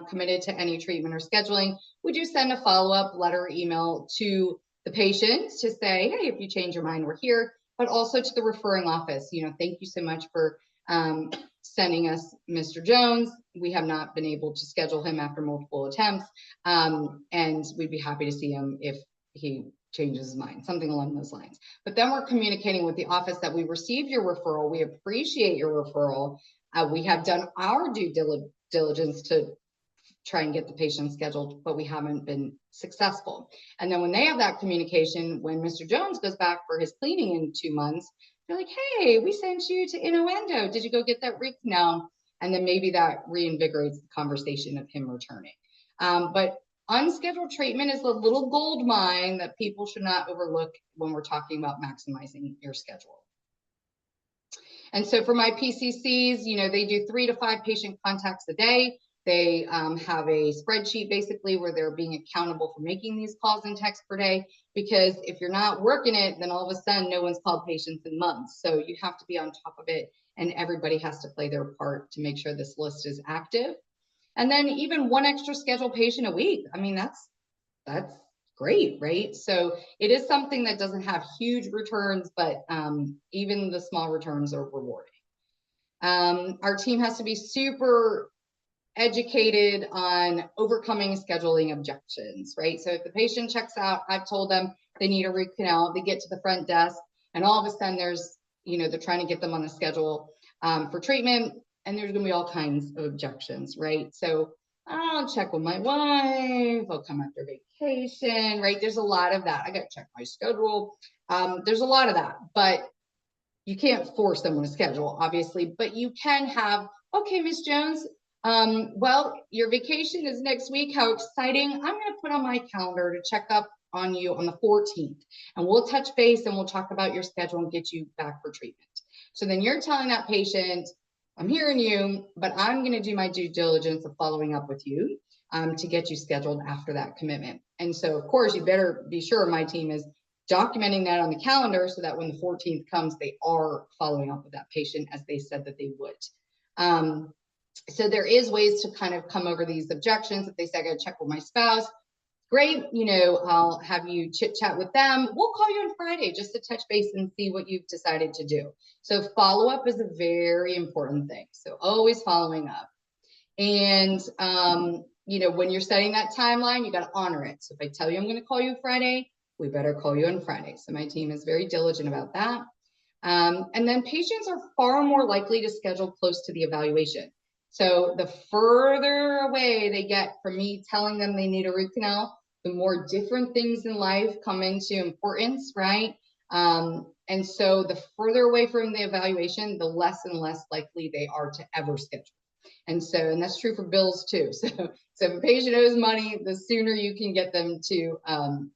Speaker 1: committed to any treatment or scheduling, we do send a follow-up letter or email to the patient to say, hey, if you change your mind, we're here, but also to the referring office. Thank you so much for sending us Mr. Jones. We have not been able to schedule him after multiple attempts, and we'd be happy to see him if he changes his mind, something along those lines. But then we're communicating with the office that we received your referral. We appreciate your referral. We have done our due diligence to try and get the patient scheduled, but we haven't been successful. And then when they have that communication, when Mr. Jones goes back for his cleaning in 2 months, they're like, hey, we sent you to Endo. Did you go get that root canal? And then maybe that reinvigorates the conversation of him returning. But unscheduled treatment is a little gold mine that people should not overlook when we're talking about maximizing your schedule. And so for my PCCs, they do 3 to 5 patient contacts a day. They have a spreadsheet basically where they're being accountable for making these calls and texts per day, because if you're not working it, then all of a sudden no one's called patients in months. So you have to be on top of it, and everybody has to play their part to make sure this list is active. And then even 1 extra scheduled patient a week. I mean, that's great, right? So it is something that doesn't have huge returns, but even the small returns are rewarding. Our team has to be super educated on overcoming scheduling objections, right? So if the patient checks out, I've told them they need a root canal, they get to the front desk, and all of a sudden there's, they're trying to get them on the schedule for treatment, and there's gonna be all kinds of objections, right? So I'll check with my wife, I'll come after vacation, right? There's a lot of that. I gotta check my schedule. There's a lot of that, but you can't force someone to schedule, obviously, but you can have, okay, Miss Jones, well, your vacation is next week. How exciting. I'm going to put on my calendar to check up on you on the 14th, and we'll touch base and we'll talk about your schedule and get you back for treatment. So then you're telling that patient, I'm hearing you, but I'm going to do my due diligence of following up with you to get you scheduled after that commitment. And so, of course, you better be sure my team is documenting that on the calendar so that when the 14th comes, they are following up with that patient as they said that they would. So there is ways to kind of come over these objections. If they say, I got to check with my spouse, great, I'll have you chit chat with them. We'll call you on Friday just to touch base and see what you've decided to do. So follow-up is a very important thing. So always following up. And, when you're setting that timeline, you got to honor it. So if I tell you I'm going to call you Friday, we better call you on Friday. So my team is very diligent about that. And then patients are far more likely to schedule close to the evaluation. So the further away they get from me telling them they need a root canal, the more different things in life come into importance, right? And so the further away from the evaluation, the less and less likely they are to ever schedule. And that's true for bills too. So if a patient owes money, the sooner you can get them to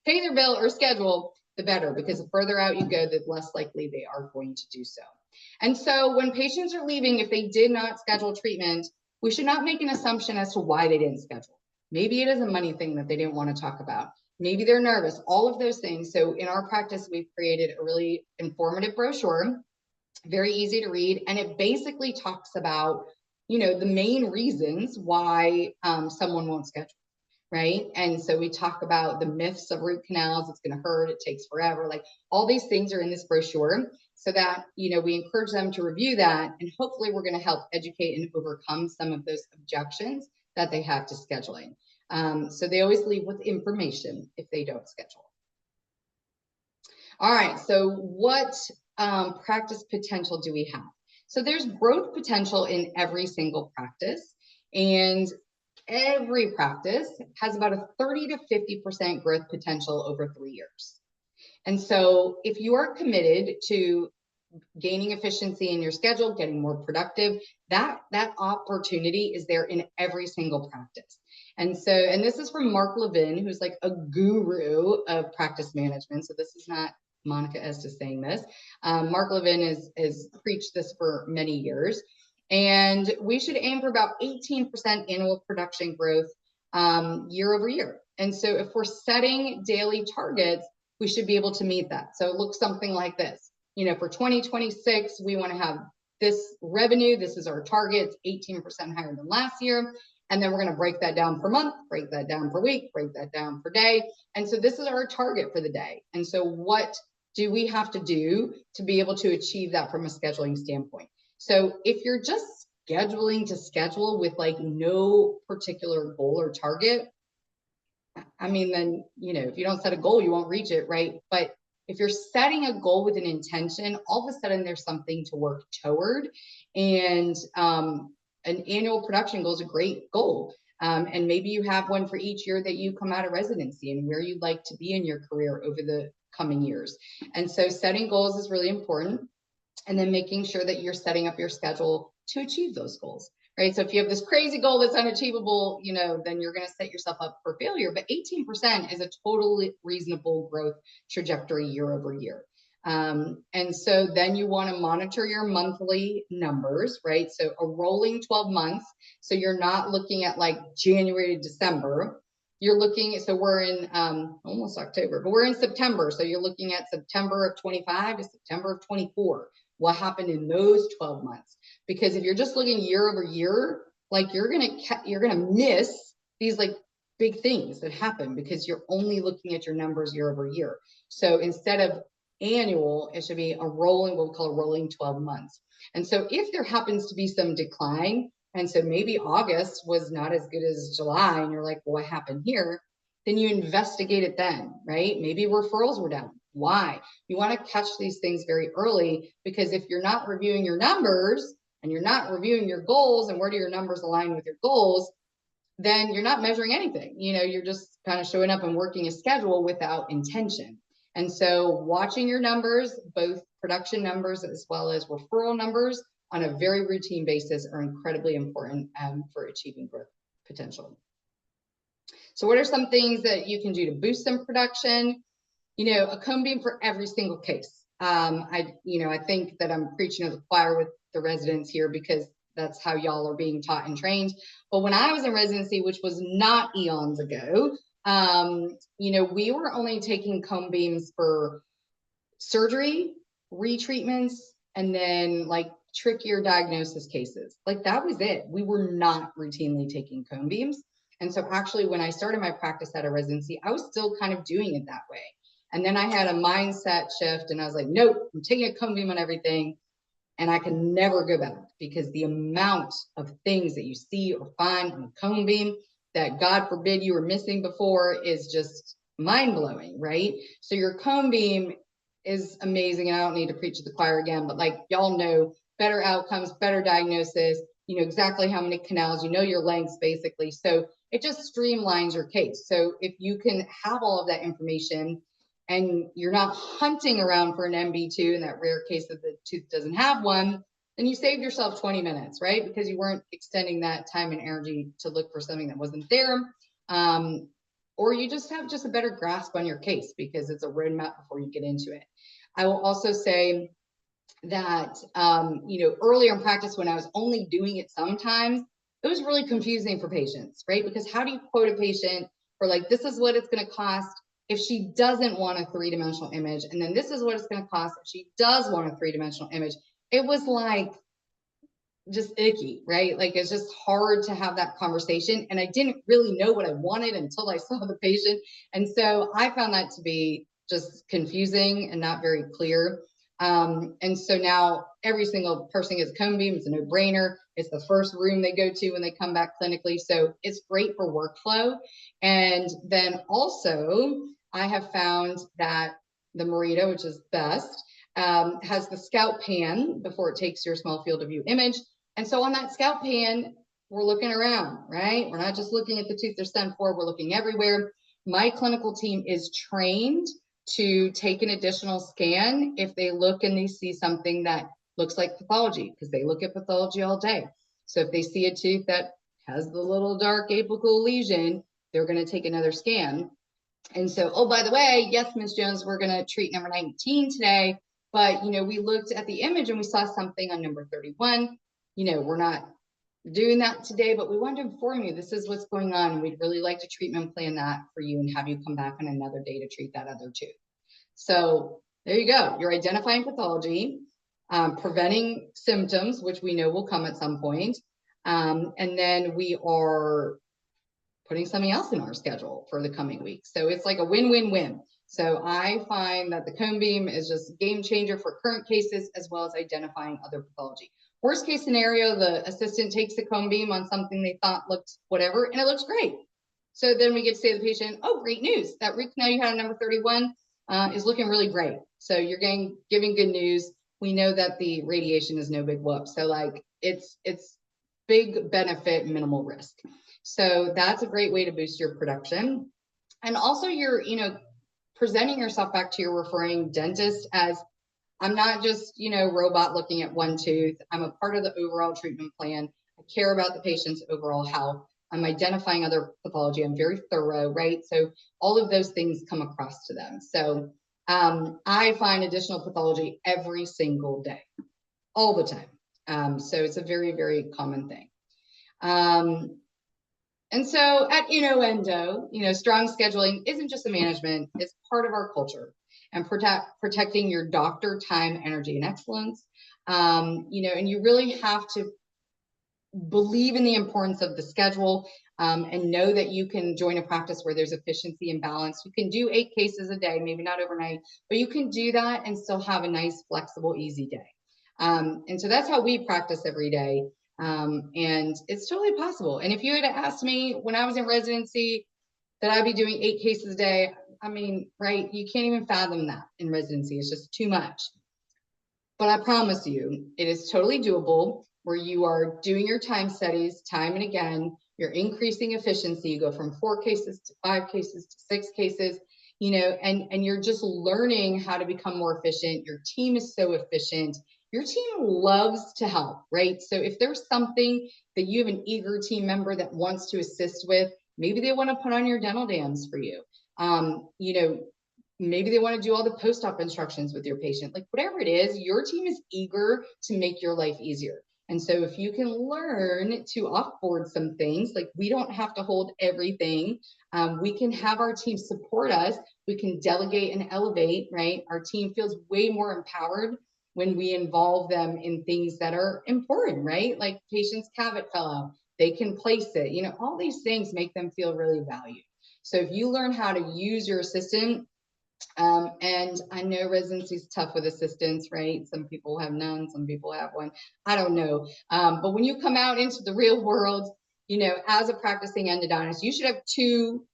Speaker 1: pay their bill or schedule, the better, because the further out you go, the less likely they are going to do so. And so when patients are leaving, if they did not schedule treatment, we should not make an assumption as to why they didn't schedule. Maybe it is a money thing that they didn't want to talk about. Maybe they're nervous, all of those things. So in our practice, we've created a really informative brochure, very easy to read. And it basically talks about, the main reasons why someone won't schedule. Right. And so we talk about the myths of root canals. It's going to hurt. It takes forever. Like all these things are in this brochure so that, we encourage them to review that. And hopefully we're going to help educate and overcome some of those objections that they have to scheduling. So they always leave with information if they don't schedule. All right. So what practice potential do we have? So there's growth potential in every single practice. And every practice has about a 30 to 50% growth potential over 3 years. And so if you are committed to gaining efficiency in your schedule, getting more productive, that opportunity is there in every single practice. And this is from Mark Levin, who's like a guru of practice management. So this is not Monica Estes saying this. Mark Levin has preached this for many years. And we should aim for about 18% annual production growth year over year. And so if we're setting daily targets, we should be able to meet that. So it looks something like this. For 2026, we want to have this revenue. This is our target, 18% higher than last year. And then we're going to break that down per month, break that down per week, break that down per day. And so this is our target for the day. And so what do we have to do to be able to achieve that from a scheduling standpoint? So if you're just scheduling to schedule with like no particular goal or target, I mean, then, if you don't set a goal, you won't reach it, right? But if you're setting a goal with an intention, all of a sudden there's something to work toward. And an annual production goal is a great goal. And maybe you have one for each year that you come out of residency and where you'd like to be in your career over the coming years. And so setting goals is really important. And then making sure that you're setting up your schedule to achieve those goals, right? So if you have this crazy goal that's unachievable, then you're going to set yourself up for failure. But 18% is a totally reasonable growth trajectory year over year. And so then you want to monitor your monthly numbers, right? So a rolling 12 months. So you're not looking at like January to December. You're looking, so we're in almost October, but we're in September. So you're looking at September of 25 to September of 24. What happened in those 12 months? Because if you're just looking year over year, like you're gonna miss these like big things that happen because you're only looking at your numbers year over year. So instead of annual, it should be a rolling, what we call a rolling 12 months. And so if there happens to be some decline, And so maybe August was not as good as July, and you're like, well, what happened here? Then you investigate it then, right? Maybe referrals were down. Why? You want to catch these things very early, because if you're not reviewing your numbers and you're not reviewing your goals and where do your numbers align with your goals, then you're not measuring anything. You're just kind of showing up and working a schedule without intention. And so watching your numbers, both production numbers as well as referral numbers on a very routine basis, are incredibly important for achieving growth potential. So what are some things that you can do to boost some production? A cone beam for every single case. I think that I'm preaching to the choir with the residents here, because that's how y'all are being taught and trained. But when I was in residency, which was not eons ago, we were only taking cone beams for surgery, retreatments, and then like trickier diagnosis cases. Like that was it. We were not routinely taking cone beams. And so actually when I started my practice at a residency, I was still kind of doing it that way. And then I had a mindset shift and I was like, nope, I'm taking a cone beam on everything. And I can never go back, because the amount of things that you see or find on a cone beam that God forbid you were missing before is just mind blowing, right? So your cone beam is amazing. I don't need to preach to the choir again, but like y'all know, better outcomes, better diagnosis, exactly how many canals, your lengths basically. So it just streamlines your case. So if you can have all of that information and you're not hunting around for an MB2 in that rare case that the tooth doesn't have one, then you saved yourself 20 minutes, right? Because you weren't extending that time and energy to look for something that wasn't there. Or you just have a better grasp on your case, because it's a roadmap before you get into it. I will also say that, earlier in practice, when I was only doing it sometimes, it was really confusing for patients, right? Because how do you quote a patient for like, this is what it's going to cost if she doesn't want a 3-dimensional image, and then this is what it's going to cost if she does want a 3-dimensional image? It was like just icky, right? Like it's just hard to have that conversation, and I didn't really know what I wanted until I saw the patient. And so I found that to be just confusing and not very clear. And so now every single person gets a cone beam. It's a no-brainer. It's the first room they go to when they come back clinically. So it's great for workflow. And then also I have found that the Merida, which is best, has the scout pan before it takes your small field of view image. And so on that scout pan, we're looking around, right? We're not just looking at the tooth they're sent for, we're looking everywhere. My clinical team is trained to take an additional scan if they look and they see something that looks like pathology, because they look at pathology all day. So if they see a tooth that has the little dark apical lesion, they're going to take another scan. And so, oh, by the way, yes, Ms. Jones, we're going to treat number 19 today. But, we looked at the image and we saw something on number 31. We're not doing that today, but we wanted to inform you this is what's going on. And we'd really like to treatment plan that for you and have you come back on another day to treat that other tooth. So there you go. You're identifying pathology, preventing symptoms, which we know will come at some point. And then we are putting something else in our schedule for the coming weeks. So it's like a win-win-win. So I find that the cone beam is just a game changer for current cases, as well as identifying other pathology. Worst case scenario, the assistant takes the cone beam on something they thought looked whatever, and it looks great. So then we get to say to the patient, oh, great news. That root canal you had on number 31 is looking really great. So you're giving good news. We know that the radiation is no big whoop. So like it's big benefit, minimal risk. So that's a great way to boost your production. And also you're, presenting yourself back to your referring dentist as, I'm not just, robot looking at one tooth. I'm a part of the overall treatment plan. I care about the patient's overall health. I'm identifying other pathology. I'm very thorough, right? So all of those things come across to them. So I find additional pathology every single day, all the time. So it's a very, very common thing. And so at Endo, strong scheduling isn't just a management, it's part of our culture, and protecting your doctor time, energy, and excellence. And you really have to believe in the importance of the schedule, and know that you can join a practice where there's efficiency and balance. You can do 8 cases a day, maybe not overnight, but you can do that and still have a nice, flexible, easy day. And so that's how we practice every day. And it's totally possible. And if you had asked me when I was in residency that I'd be doing 8 cases a day, I mean, right, you can't even fathom that in residency. It's just too much. But I promise you, it is totally doable, where you are doing your time studies time and again. You're increasing efficiency. You go from 4 cases to 5 cases to 6 cases, you know, and you're just learning how to become more efficient. Your team is so efficient. Your team loves to help, right? So if there's something that you have an eager team member that wants to assist with, maybe they want to put on your dental dams for you. You know, maybe they want to do all the post-op instructions with your patient, like whatever it is, your team is eager to make your life easier. And so if you can learn to offboard some things, like we don't have to hold everything. We can have our team support us. We can delegate and elevate, right? Our team feels way more empowered when we involve them in things that are important, right? Like patient's cavit fell out, they can place it, you know, all these things make them feel really valued. So if you learn how to use your assistant, and I know residency is tough with assistants, right? Some people have none, some people have one. I don't know. But when you come out into the real world, you know, as a practicing endodontist, you should have 2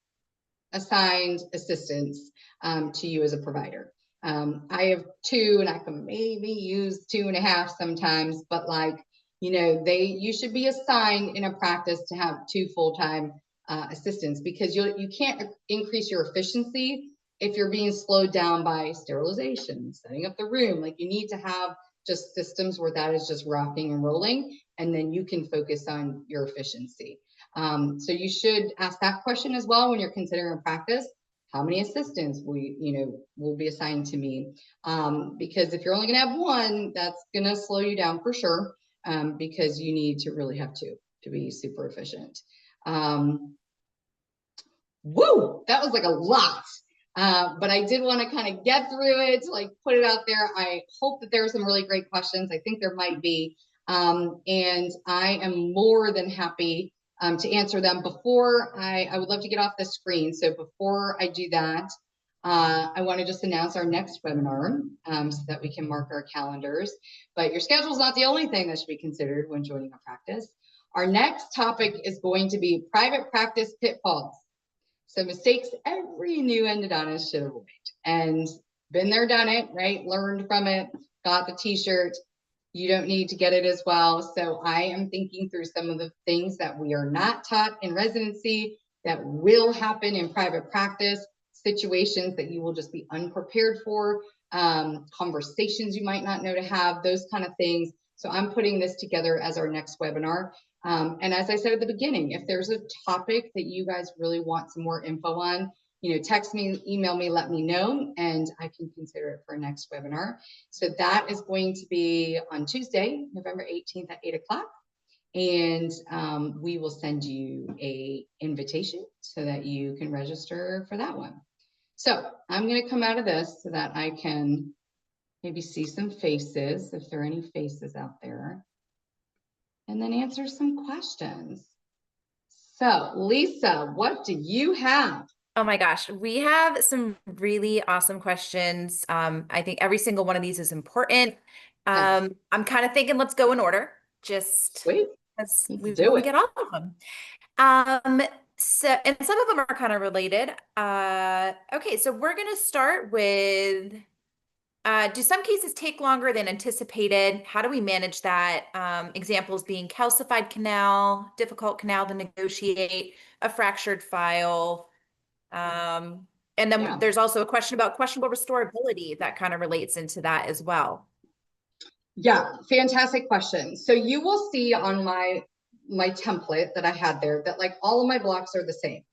Speaker 1: assigned assistants to you as a provider. I have 2, and I can maybe use 2.5 sometimes, but like, you know, you should be assigned in a practice to have 2 full-time assistants, because you can't increase your efficiency if you're being slowed down by sterilization, setting up the room. Like you need to have just systems where that is just rocking and rolling, and then you can focus on your efficiency. So you should ask that question as well when you're considering a practice. How many assistants will be assigned to me? Because if you're only going to have 1, that's going to slow you down for sure, because you need to really have 2 to be super efficient. Woo! That was like a lot. But I did want to kind of get through it, like put it out there. I hope that there are some really great questions. I think there might be. And I am more than happy to answer them. Before I would love to get off the screen. So before I do that, I want to just announce our next webinar so that we can mark our calendars. But your schedule is not the only thing that should be considered when joining a practice. Our next topic is going to be private practice pitfalls. So mistakes every new endodontist should avoid. And been there, done it, right? Learned from it, got the t-shirt. You don't need to get it as well. So I am thinking through some of the things that we are not taught in residency that will happen in private practice, situations that you will just be unprepared for, conversations you might not know to have, those kind of things. So I'm putting this together as our next webinar. And as I said at the beginning, if there's a topic that you guys really want some more info on, you know, text me, email me, let me know, and I can consider it for a next webinar. So that is going to be on Tuesday, November 18th at 8 o'clock. And we will send you an invitation so that you can register for that one. So I'm going to come out of this so that I can maybe see some faces, if there are any faces out there, and then answer some questions. So Lisa, what do you have?
Speaker 4: Oh my gosh, we have some really awesome questions. I think every single one of these is important. I'm kind of thinking let's go in order, just because we want to get all of them. So, and some of them are kind of related. Okay, so we're going to start with, do some cases take longer than anticipated? How do we manage that? Examples being calcified canal, difficult canal to negotiate, a fractured file. And then there's also a question about questionable restorability that kind of relates into that as well.
Speaker 1: Yeah, fantastic question. So you will see on my template that I had there that like all of my blocks are the same,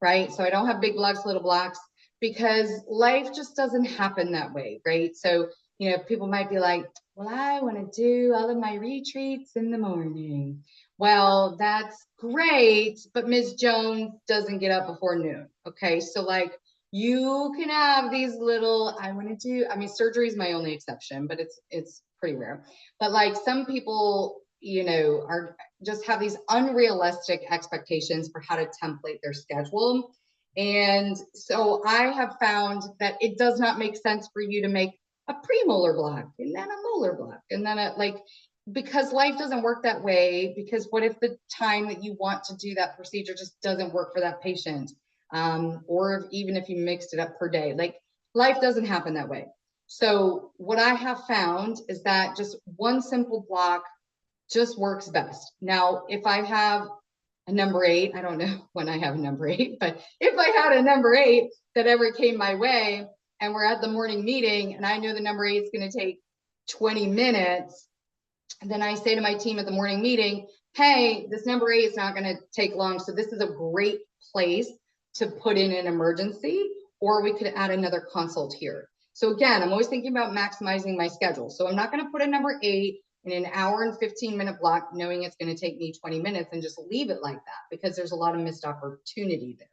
Speaker 1: right? So I don't have big blocks, little blocks, because life just doesn't happen that way, right? So, you know, people might be like, well, I want to do all of my retreats in the morning. Well, that's great, but Ms. Jones doesn't get up before noon. Okay, so like you can have these little, I want to do, I mean, surgery is my only exception, but it's pretty rare. But like some people, you know, are just have these unrealistic expectations for how to template their schedule. And so I have found that it does not make sense for you to make a premolar block and then a molar block and then because life doesn't work that way, because what if the time that you want to do that procedure just doesn't work for that patient? Or even if you mixed it up per day, like life doesn't happen that way. So what I have found is that just one simple block just works best. Now, if I have a number 8, I don't know when I have a number 8, but if I had a number 8 that ever came my way and we're at the morning meeting and I know the number 8 is going to take 20 minutes, then I say to my team at the morning meeting, hey, this number 8 is not going to take long. So this is a great place to put in an emergency, or we could add another consult here. So again, I'm always thinking about maximizing my schedule. So I'm not going to put a number 8 in an hour and 15-minute block, knowing it's going to take me 20 minutes and just leave it like that, because there's a lot of missed opportunity there.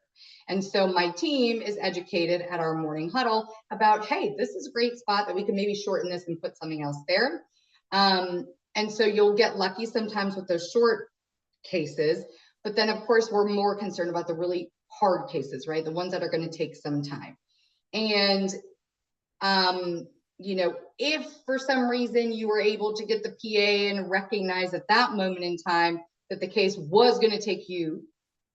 Speaker 1: And so my team is educated at our morning huddle about, hey, this is a great spot that we can maybe shorten this and put something else there. And so you'll get lucky sometimes with those short cases, but then of course we're more concerned about the really hard cases, right? The ones that are going to take some time. And you know, if for some reason you were able to get the PA and recognize at that moment in time that the case was going to take you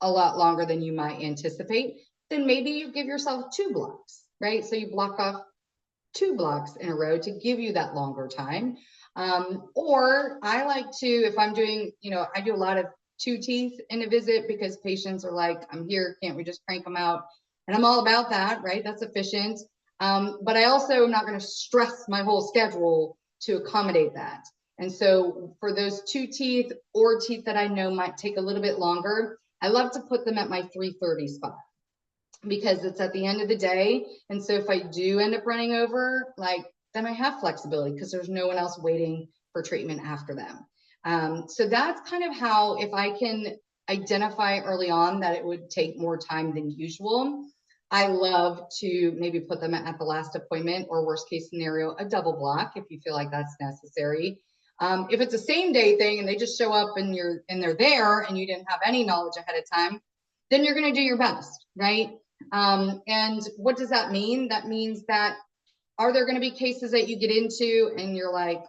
Speaker 1: a lot longer than you might anticipate, then maybe you give yourself 2 blocks, right? So you block off 2 blocks in a row to give you that longer time. Or I like to, if I'm doing, you know, I do a lot of 2 teeth in a visit because patients are like, I'm here, can't we just crank them out? And I'm all about that, right? That's efficient. But I also am not going to stress my whole schedule to accommodate that. And so for those 2 teeth or teeth that I know might take a little bit longer, I love to put them at my 3:30 spot, because it's at the end of the day. And so if I do end up running over, like, then I have flexibility because there's no one else waiting for treatment after them. So that's kind of how, if I can identify early on that it would take more time than usual, I love to maybe put them at the last appointment, or worst case scenario, a double block if you feel like that's necessary. If it's a same day thing and they just show up and they're there and you didn't have any knowledge ahead of time, then you're going to do your best, right? And what does that mean? That means that, are there going to be cases that you get into and you're like,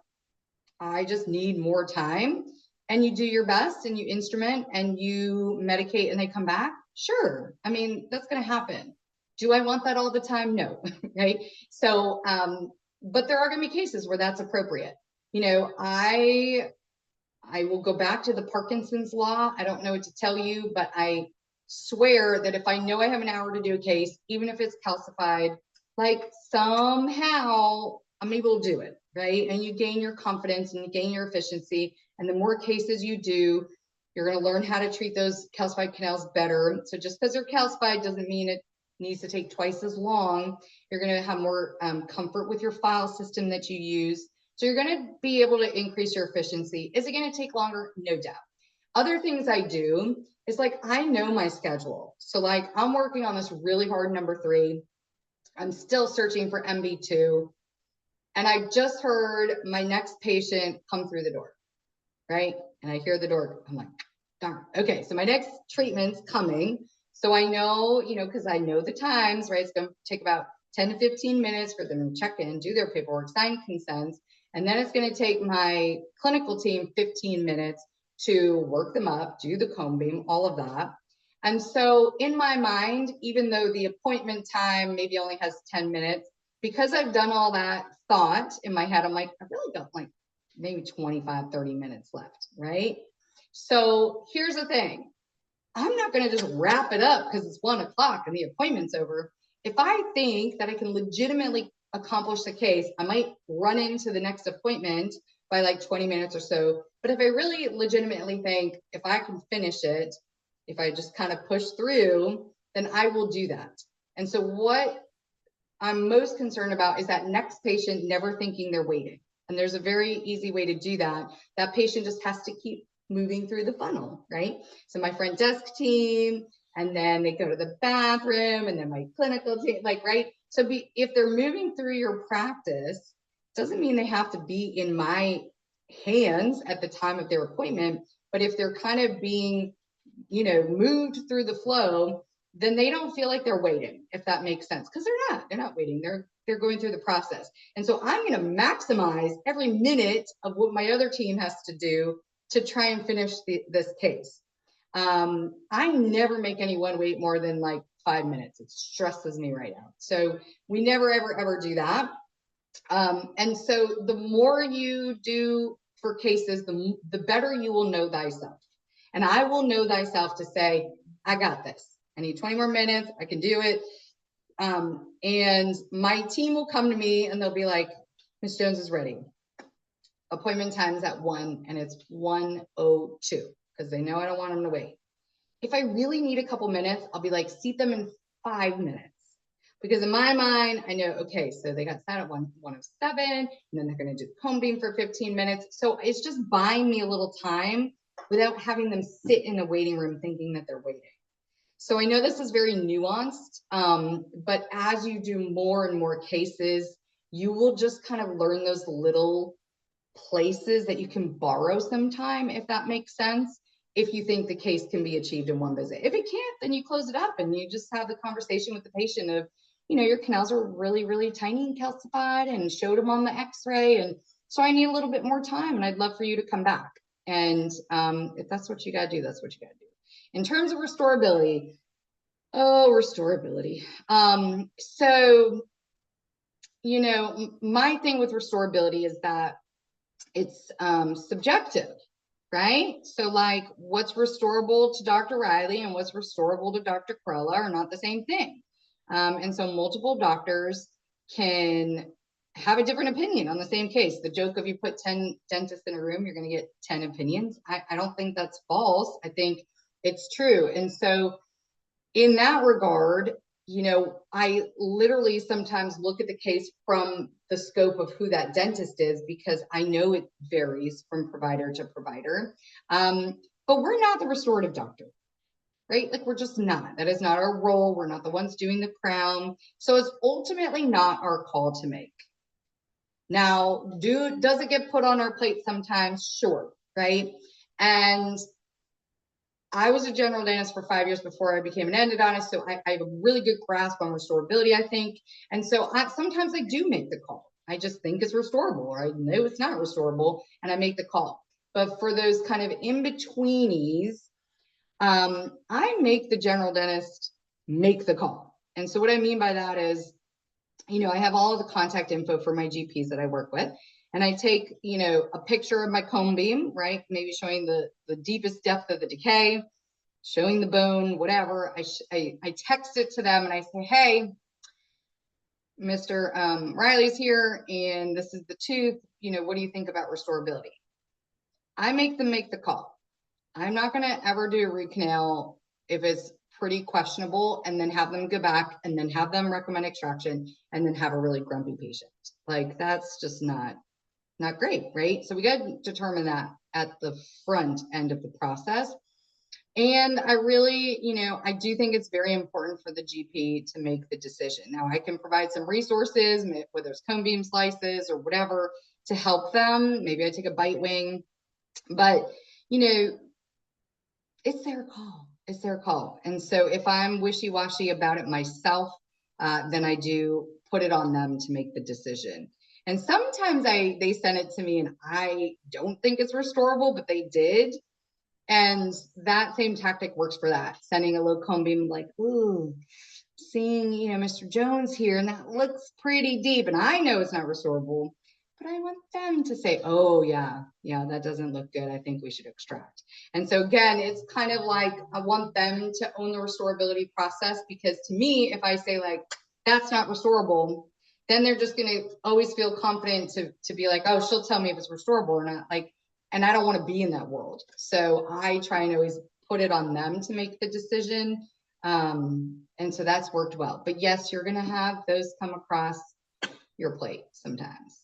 Speaker 1: I just need more time, and you do your best and you instrument and you medicate and they come back? Sure. I mean, that's going to happen. Do I want that all the time? No, right? So, but there are going to be cases where that's appropriate. You know, I will go back to the Parkinson's law. I don't know what to tell you, but I swear that if I know I have an hour to do a case, even if it's calcified, like somehow I'm able to do it, right? And you gain your confidence and you gain your efficiency. And the more cases you do, you're going to learn how to treat those calcified canals better. So just because they're calcified doesn't mean it needs to take twice as long. You're going to have more comfort with your file system that you use. So you're going to be able to increase your efficiency. Is it going to take longer? No doubt. Other things I do is, like, I know my schedule. So like, I'm working on this really hard number 3. I'm still searching for MB2. And I just heard my next patient come through the door, right? And I hear the door. I'm like, darn. Okay, so my next treatment's coming. So I know, you know, because I know the times, right? It's going to take about 10 to 15 minutes for them to check in, do their paperwork, sign consents. And then it's going to take my clinical team 15 minutes to work them up, do the cone beam, all of that. And so in my mind, even though the appointment time maybe only has 10 minutes, because I've done all that thought in my head, I'm like, I really got like maybe 25, 30 minutes left, right? So here's the thing. I'm not going to just wrap it up because it's 1 o'clock and the appointment's over. If I think that I can legitimately accomplish the case, I might run into the next appointment by like 20 minutes or so. But if I really legitimately think if I can finish it, if I just kind of push through, then I will do that. And so what I'm most concerned about is that next patient never thinking they're waiting. And there's a very easy way to do that. That patient just has to keep moving through the funnel, right? So my front desk team, and then they go to the bathroom, and then my clinical team, like, right? So if they're moving through your practice, doesn't mean they have to be in my hands at the time of their appointment, but if they're kind of being, you know, moved through the flow, then they don't feel like they're waiting, if that makes sense, because they're not waiting. they're going through the process. And so I'm going to maximize every minute of what my other team has to do to try and finish this case. I never make anyone wait more than like 5 minutes. It stresses me right out. So we never, ever do that. And so the more you do for cases, the better you will know thyself. And I will know thyself to say, I got this. I need 20 more minutes. I can do it. And my team will come to me and they'll be like, Ms. Jones is ready. Appointment time is at 1 and it's 1:02 because they know I don't want them to wait. If I really need a couple minutes, I'll be like, seat them in 5 minutes. Because in my mind, I know, okay, so they got sat at 1:07 and then they're going to do the cone beam for 15 minutes. So it's just buying me a little time without having them sit in a waiting room thinking that they're waiting. So I know this is very nuanced, but as you do more and more cases, you will just kind of learn those little places that you can borrow some time, if that makes sense, if you think the case can be achieved in one visit. If it can't, then you close it up and you just have the conversation with the patient of, you know, your canals are really, really tiny and calcified, and showed them on the x-ray. And so I need a little bit more time and I'd love for you to come back. And if that's what you got to do, that's what you got to do. In terms of restorability, restorability. So, you know, my thing with restorability is that it's subjective, right? So like what's restorable to Dr. Riley and what's restorable to Dr. Corella are not the same thing. And so multiple doctors can have a different opinion on the same case. The joke of you put 10 dentists in a room, you're going to get 10 opinions. I don't think that's false. I think it's true. And so in that regard, you know, I literally sometimes look at the case from the scope of who that dentist is, because I know it varies from provider to provider. But we're not the restorative doctor, right? Like we're just not. That is not our role. We're not the ones doing the crown. So it's ultimately not our call to make. Now, does it get put on our plate sometimes? Sure, right? And I was a general dentist for 5 years before I became an endodontist, so I have a really good grasp on restorability, I think. And so sometimes I do make the call. I just think it's restorable, or I know it's not restorable, and I make the call. But for those kind of in-betweenies, I make the general dentist make the call. And so what I mean by that is, you know, I have all of the contact info for my GPs that I work with. And I take, you know, a picture of my cone beam, right? Maybe showing the deepest depth of the decay, showing the bone, whatever. I text it to them and I say, hey, Mr. Riley's here and this is the tooth. You know, what do you think about restorability? I make them make the call. I'm not going to ever do a root canal if it's pretty questionable and then have them go back and then have them recommend extraction and then have a really grumpy patient. Like that's just not great, right? So we got to determine that at the front end of the process. And I really, you know, I do think it's very important for the GP to make the decision. Now I can provide some resources, whether it's cone beam slices or whatever, to help them. Maybe I take a bite wing, but you know, it's their call. It's their call. And so if I'm wishy-washy about it myself, then I do put it on them to make the decision. And sometimes they send it to me and I don't think it's restorable, but they did. And that same tactic works for that. Sending a little cone beam like, ooh, seeing, you know, Mr. Jones here, and that looks pretty deep. And I know it's not restorable, but I want them to say, oh yeah, that doesn't look good. I think we should extract. And so again, it's kind of like, I want them to own the restorability process, because to me, if I say like, that's not restorable, then they're just going to always feel confident to be like, oh, she'll tell me if it's restorable or not. Like, and I don't want to be in that world. So I try and always put it on them to make the decision. And so that's worked well. But yes, you're going to have those come across your plate sometimes.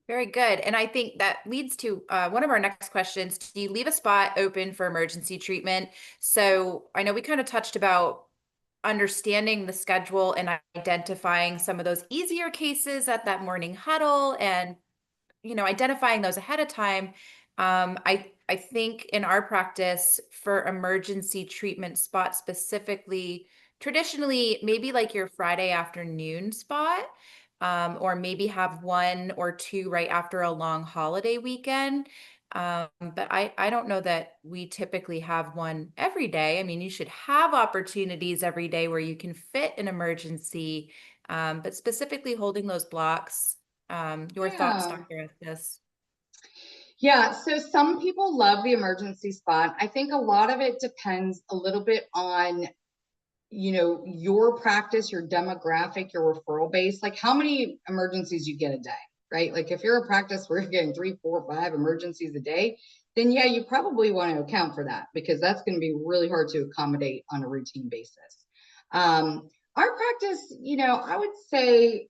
Speaker 4: Very good. And I think that leads to one of our next questions. Do you leave a spot open for emergency treatment? So I know we kind of touched about understanding the schedule and identifying some of those easier cases at that morning huddle and, you know, identifying those ahead of time. I think in our practice for emergency treatment spots specifically, traditionally maybe like your Friday afternoon spot, or maybe have 1 or 2 right after a long holiday weekend. But I don't know that we typically have one every day. I mean, you should have opportunities every day where you can fit an emergency, but specifically holding those blocks. Your thoughts,
Speaker 1: Yeah.
Speaker 4: Dr. Estes?
Speaker 1: Yeah, so some people love the emergency spot. I think a lot of it depends a little bit on, you know, your practice, your demographic, your referral base, like how many emergencies you get a day, right? Like if you're a practice where you're getting 3, 4, 5 emergencies a day, then yeah, you probably want to account for that, because that's going to be really hard to accommodate on a routine basis. Our practice, you know, I would say,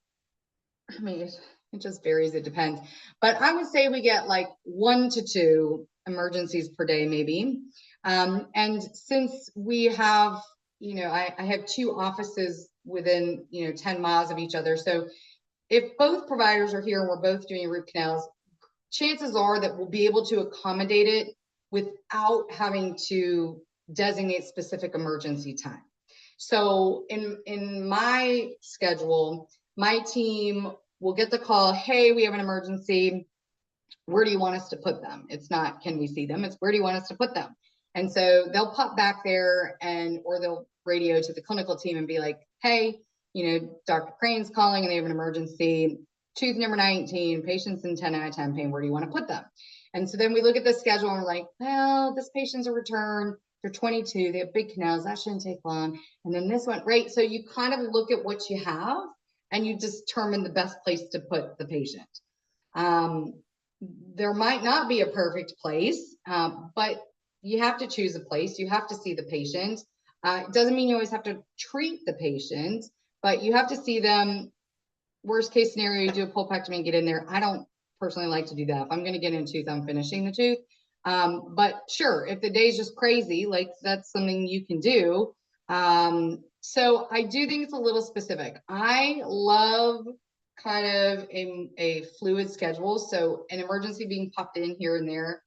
Speaker 1: I mean, it just varies, it depends, but I would say we get like 1 to 2 emergencies per day, maybe. And since we have, you know, I have 2 offices within, you know, 10 miles of each other. So if both providers are here and we're both doing root canals, chances are that we'll be able to accommodate it without having to designate specific emergency time. So in my schedule, my team will get the call, hey, we have an emergency. Where do you want us to put them? It's not, can we see them? It's, where do you want us to put them? And so they'll pop back there, and, or they'll radio to the clinical team and be like, hey, you know, Dr. Crane's calling and they have an emergency, tooth number 19, patients in 10 out of 10 pain, where do you want to put them? And so then we look at the schedule and we're like, well, this patient's a return, they're 22, they have big canals, that shouldn't take long. And then this one, right? So you kind of look at what you have and you determine the best place to put the patient. There might not be a perfect place, but you have to choose a place. You have to see the patient. It doesn't mean you always have to treat the patient, but you have to see them. Worst case scenario, you do a pulpectomy and get in there. I don't personally like to do that. If I'm going to get in a tooth, I'm finishing the tooth. But sure, if the day's just crazy, like that's something you can do. So I do think it's a little specific. I love kind of a fluid schedule. So an emergency being popped in here and there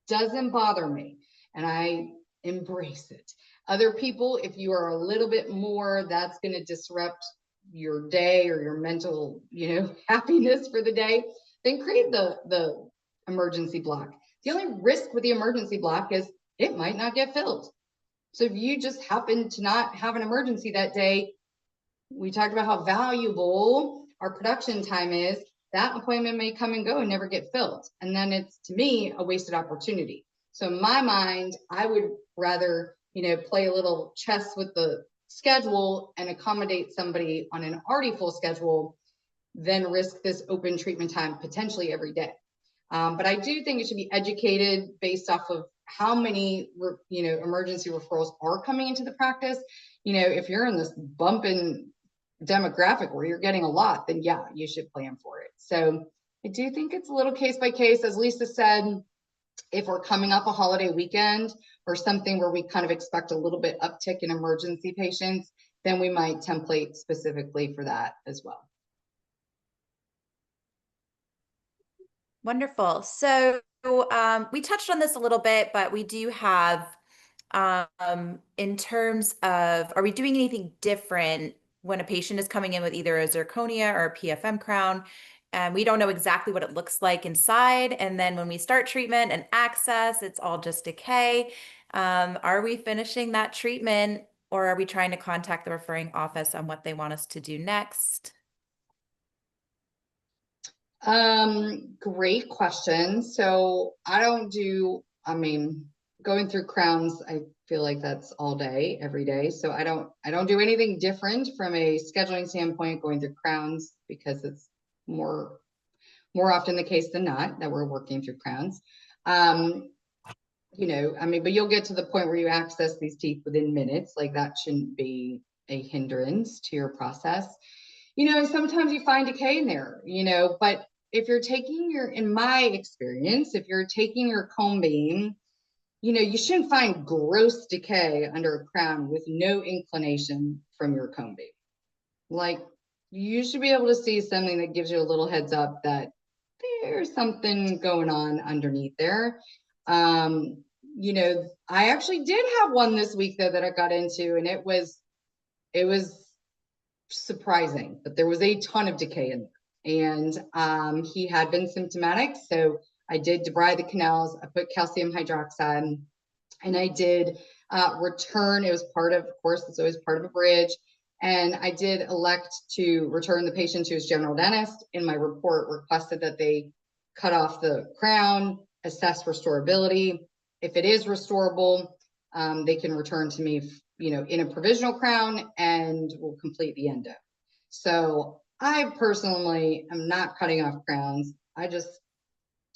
Speaker 1: doesn't bother me, and I embrace it. Other people, if you are a little bit more, that's going to disrupt your day or your mental, you know, happiness for the day, then create the emergency block. The only risk with the emergency block is it might not get filled. So if you just happen to not have an emergency that day, we talked about how valuable our production time is. That appointment may come and go and never get filled. And then it's, to me, a wasted opportunity. So in my mind, I would rather, you know, play a little chess with the schedule and accommodate somebody on an already full schedule than risk this open treatment time potentially every day. But I do think it should be educated based off of how many, you know, emergency referrals are coming into the practice. You know, if you're in this bumping demographic where you're getting a lot, then yeah, you should plan for it. So I do think it's a little case by case. As Lisa said, if we're coming up a holiday weekend or something where we kind of expect a little bit uptick in emergency patients, then we might template specifically for that as well.
Speaker 4: Wonderful. So we touched on this a little bit, but we do have, in terms of, are we doing anything different when a patient is coming in with either a zirconia or a PFM crown, and we don't know exactly what it looks like inside, and then when we start treatment and access, it's all just decay. Are we finishing that treatment, or are we trying to contact the referring office on what they want us to do next?
Speaker 1: Great question. So I don't do, I mean, going through crowns, I feel like that's all day, every day. So I don't do anything different from a scheduling standpoint going through crowns, because it's more often the case than not that we're working through crowns. You know, I mean, but you'll get to the point where you access these teeth within minutes. Like that shouldn't be a hindrance to your process. You know, and sometimes you find decay in there, you know, but if you're taking your, in my experience, if you're taking your cone beam, you know, you shouldn't find gross decay under a crown with no inclination from your cone beam. Like, you should be able to see something that gives you a little heads up that there's something going on underneath there. You know, I actually did have one this week though that I got into, and it was it was surprising, but there was a ton of decay in there. And he had been symptomatic. So I did debride the canals. I put calcium hydroxide, and I did return. It was part of course, it's always part of a bridge. And I did elect to return the patient to his general dentist. In my report, requested that they cut off the crown, assess restorability. If it is restorable, they can return to me, in a provisional crown, and we'll complete the endo. So I personally am not cutting off crowns. I just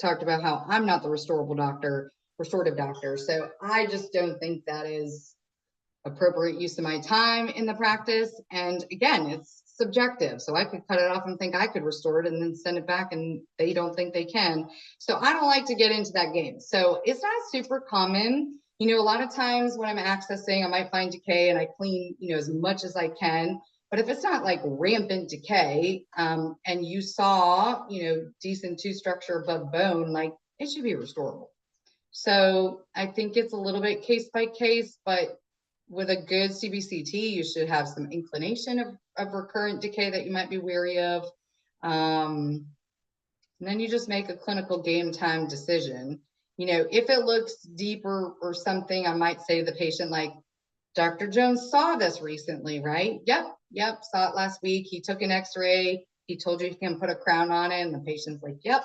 Speaker 1: talked about how I'm not the restorative doctor. So I just don't think that is appropriate use of my time in the practice. And again, it's subjective. So I could cut it off and think I could restore it and then send it back and they don't think they can. So I don't like to get into that game. So it's not super common. A lot of times when I'm accessing, I might find decay and I clean, as much as I can. But if it's not like rampant decay, and you saw, decent tooth structure above bone, like it should be restorable. So I think it's a little bit case by case, but with a good CBCT, you should have some inclination of recurrent decay that you might be wary of. And then you just make a clinical game time decision. If it looks deeper or something, I might say to the patient, like, Dr. Jones saw this recently, right? Yep, saw it last week. He took an x-ray. He told you he can put a crown on it. And the patient's like, yep,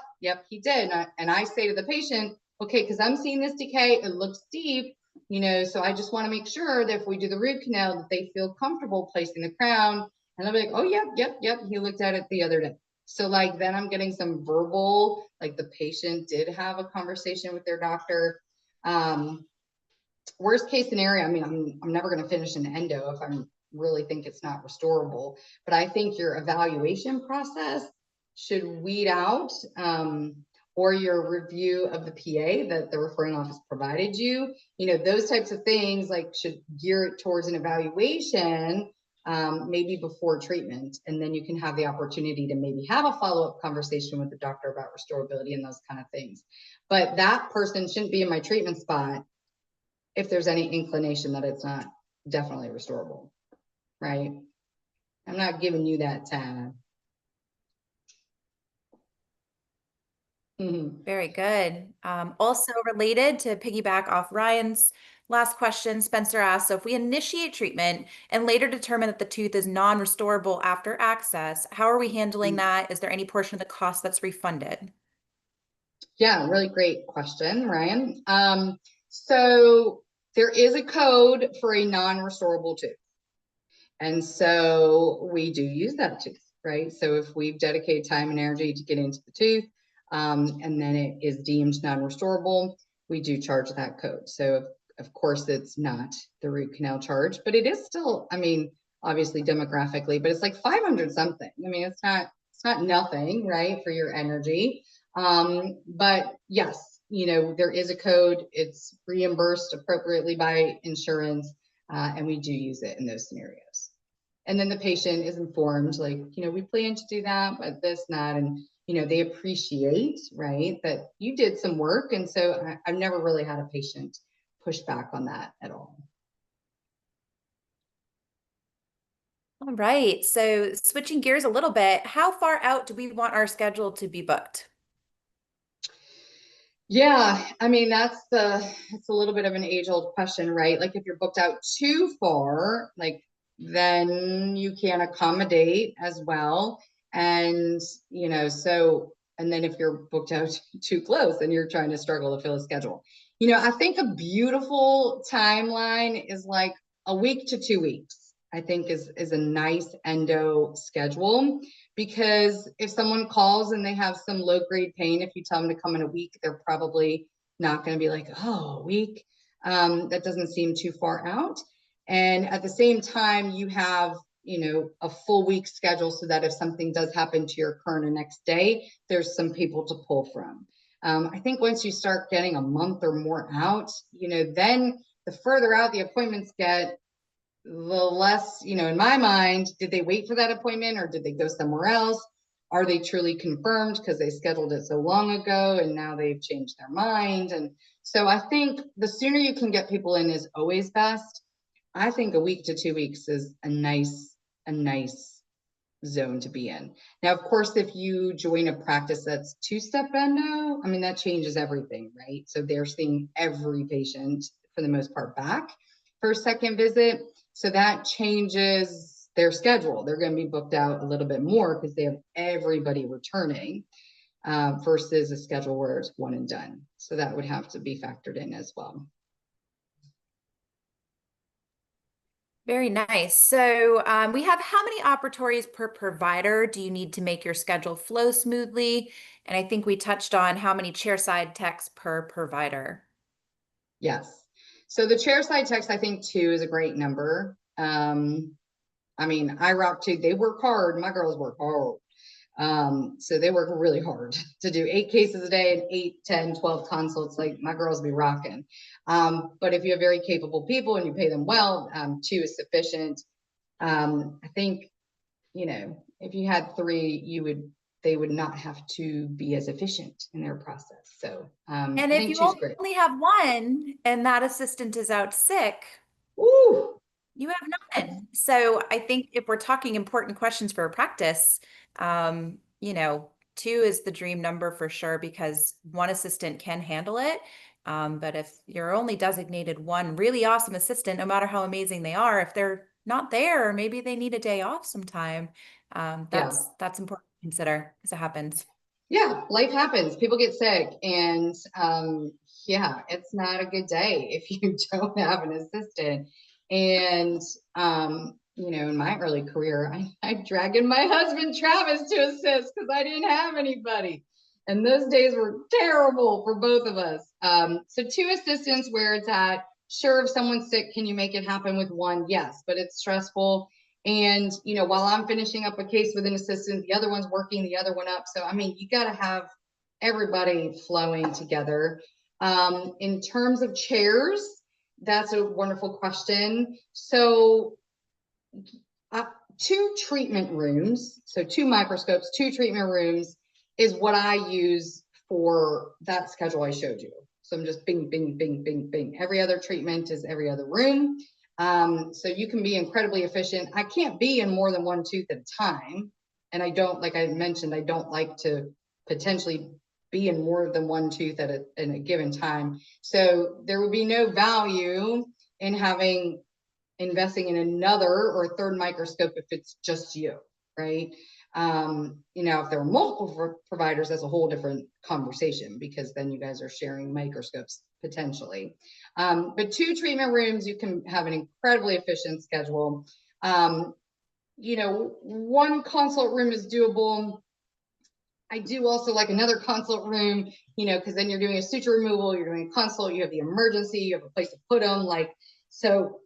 Speaker 1: he did. And I say to the patient, okay, because I'm seeing this decay, it looks deep, so I just want to make sure that if we do the root canal, that they feel comfortable placing the crown. And they'll be like, oh, yep, he looked at it the other day. So like, then I'm getting some verbal, like the patient did have a conversation with their doctor. Worst case scenario, I mean, I'm never going to finish an endo if I really think it's not restorable, but I think your evaluation process should weed out, or your review of the PA that the referring office provided you, those types of things, like, should gear it towards an evaluation, maybe before treatment. And then you can have the opportunity to maybe have a follow-up conversation with the doctor about restorability and those kind of things. But that person shouldn't be in my treatment spot if there's any inclination that it's not definitely restorable, right? I'm not giving you that time.
Speaker 4: Very good. Also related, to piggyback off Ryan's last question, Spencer asked, so if we initiate treatment and later determine that the tooth is non-restorable after access, how are we handling that? Is there any portion of the cost that's refunded?
Speaker 1: Yeah, really great question, Ryan. So there is a code for a non-restorable tooth. And so we do use that tooth, right? So if we've dedicated time and energy to get into the tooth, and then it is deemed non-restorable, we do charge that code. So of course it's not the root canal charge, but it is still, obviously demographically, but it's like 500 something. It's not nothing, right, for your energy. But yes, there is a code. It's reimbursed appropriately by insurance, and we do use it in those scenarios. And then the patient is informed, like, we plan to do that, but this, not, and they appreciate, right, that you did some work. And so I've never really had a patient push back on that at all.
Speaker 4: All right. So switching gears a little bit, how far out do we want our schedule to be booked?
Speaker 1: Yeah, that's it's a little bit of an age-old question, right? Like, if you're booked out too far, like, then you can accommodate as well. And, and then if you're booked out too close and you're trying to struggle to fill a schedule, I think a beautiful timeline is like a week to 2 weeks, I think is a nice endo schedule. Because if someone calls and they have some low-grade pain, if you tell them to come in a week, they're probably not going to be like, oh, a week. That doesn't seem too far out. And at the same time, you have, a full week schedule, so that if something does happen to your current or next day, there's some people to pull from. I think once you start getting a month or more out, then the further out the appointments get, the less, in my mind, did they wait for that appointment or did they go somewhere else? Are they truly confirmed because they scheduled it so long ago and now they've changed their mind? And so I think the sooner you can get people in is always best. I think a week to 2 weeks is a nice zone to be in. Now, of course, if you join a practice that's two-step endo, I mean, that changes everything, right? So they're seeing every patient for the most part back for a second visit. So that changes their schedule. They're going to be booked out a little bit more because they have everybody returning versus a schedule where it's one and done. So that would have to be factored in as well.
Speaker 4: Very nice. So we have how many operatories per provider do you need to make your schedule flow smoothly? And I think we touched on how many chairside techs per provider.
Speaker 1: Yes. So the chairside techs, I think 2 is a great number. I mean, I rock 2. They work hard. My girls work hard. So they work really hard to do 8 cases a day and 8, 10, 12 consults. Like my girls be rocking. But if you have very capable people and you pay them well, 2 is sufficient. I think, you know, if you had 3, they would not have to be as efficient in their process. So,
Speaker 4: and
Speaker 1: I
Speaker 4: if
Speaker 1: think
Speaker 4: you
Speaker 1: 2's great.
Speaker 4: only have 1 and that assistant is out sick,
Speaker 1: Woo!
Speaker 4: you have none. So I think if we're talking important questions for a practice, you know, 2 is the dream number for sure because 1 assistant can handle it. But if you're only designated 1 really awesome assistant, no matter how amazing they are, if they're not there, maybe they need a day off sometime. That's important to consider because it happens.
Speaker 1: Yeah, life happens. People get sick, and yeah, it's not a good day if you don't have an assistant. And you know, in my early career, I dragged in my husband Travis to assist because I didn't have anybody. And those days were terrible for both of us. So 2 assistants where it's at. Sure, if someone's sick, can you make it happen with 1? Yes, but it's stressful. And, you know, while I'm finishing up a case with an assistant, the other one's working the other one up. So, I mean, you got to have everybody flowing together. In terms of chairs, that's a wonderful question. So 2 treatment rooms, so 2 microscopes, 2 treatment rooms is what I use for that schedule I showed you. So I'm just bing, bing, bing, bing, bing. Every other treatment is every other room. So you can be incredibly efficient. I can't be in more than 1 tooth at a time. And I don't, like I mentioned, I don't like to potentially be in more than 1 tooth at a given time. So there would be no value in investing in another or 3rd microscope if it's just you, right? You know, if there are multiple providers, that's a whole different conversation because then you guys are sharing microscopes potentially. But 2 treatment rooms, you can have an incredibly efficient schedule. You know, 1 consult room is doable. I do also like another consult room, you know, because then you're doing a suture removal, you're doing a consult, you have the emergency, you have a place to put them. Like, so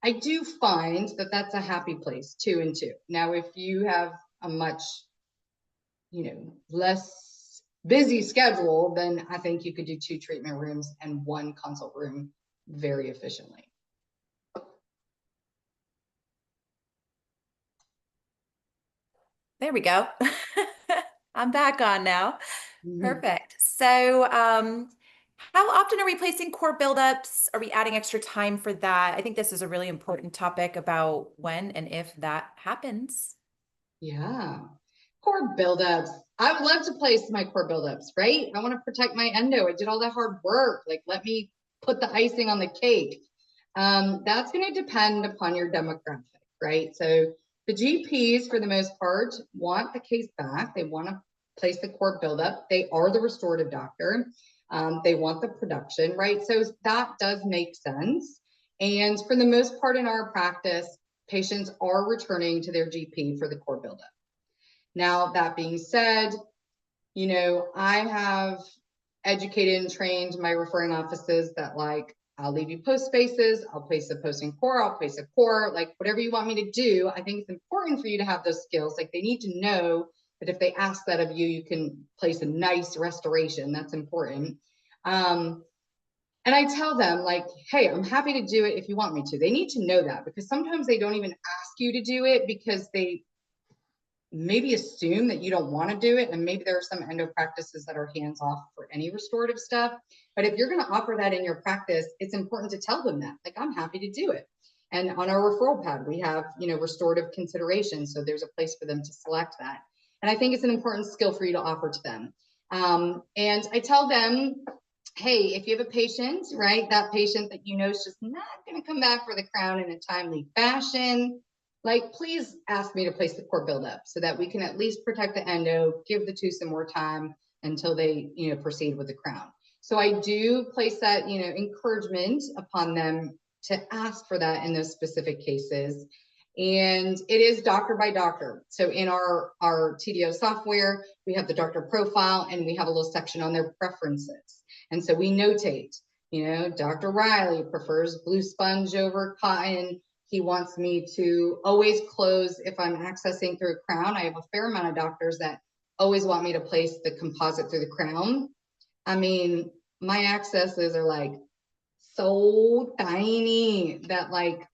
Speaker 1: I do find that that's a happy place, 2 and 2. Now, if you have a much, you know, less busy schedule, then I think you could do 2 treatment rooms and 1 consult room very efficiently.
Speaker 4: There we go. I'm back on now.
Speaker 1: Mm-hmm.
Speaker 4: Perfect. So, how often are we placing core buildups? Are we adding extra time for that? I think this is a really important topic about when and if that happens.
Speaker 1: Yeah. Core buildups. I would love to place my core buildups, right? I want to protect my endo. I did all that hard work. Like, let me put the icing on the cake. That's going to depend upon your demographic, right? So the GPs, for the most part, want the case back. They want to place the core buildup. They are the restorative doctor. They want the production, right? So that does make sense. And for the most part in our practice, patients are returning to their GP for the core buildup. Now, that being said, you know, I have educated and trained my referring offices that, like, I'll leave you post spaces, I'll place a post and core, I'll place a core, like whatever you want me to do. I think it's important for you to have those skills. Like, they need to know that if they ask that of you, you can place a nice restoration. That's important. And I tell them, like, hey, I'm happy to do it if you want me to. They need to know that, because sometimes they don't even ask you to do it because they maybe assume that you don't want to do it. And maybe there are some endo practices that are hands off for any restorative stuff. But if you're going to offer that in your practice, it's important to tell them that, like, I'm happy to do it. And on our referral pad, we have, restorative consideration. So there's a place for them to select that. And I think it's an important skill for you to offer to them. And I tell them, hey, if you have a patient, right, that patient that is just not going to come back for the crown in a timely fashion, like, please ask me to place the core buildup so that we can at least protect the endo, give the tooth some more time until they, proceed with the crown. So I do place that, encouragement upon them to ask for that in those specific cases. And it is doctor by doctor. So in our TDO software, we have the doctor profile and we have a little section on their preferences. And so we notate, Dr. Riley prefers blue sponge over cotton. He wants me to always close if I'm accessing through a crown. I have a fair amount of doctors that always want me to place the composite through the crown. I mean, my accesses are like so tiny that, like,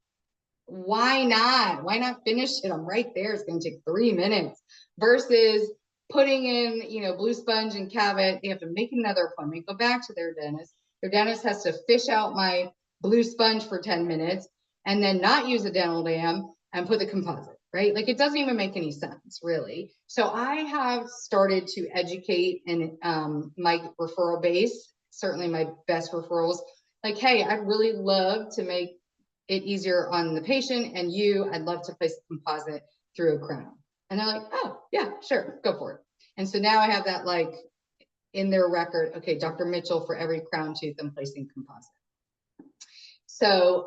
Speaker 1: why not? Why not finish it? I'm right there. It's going to take 3 minutes versus putting in, blue sponge and cavit. They have to make another appointment, go back to their dentist. Their dentist has to fish out my blue sponge for 10 minutes and then not use a dental dam and put the composite, right? Like, it doesn't even make any sense, really. So I have started to educate in my referral base, certainly my best referrals, like, hey, I'd really love to make it easier on the patient and you. I'd love to place the composite through a crown. And they're like, oh, yeah, sure, go for it. And so now I have that, like, in their record, okay, Dr. Mitchell, for every crown tooth, I'm placing composite. So,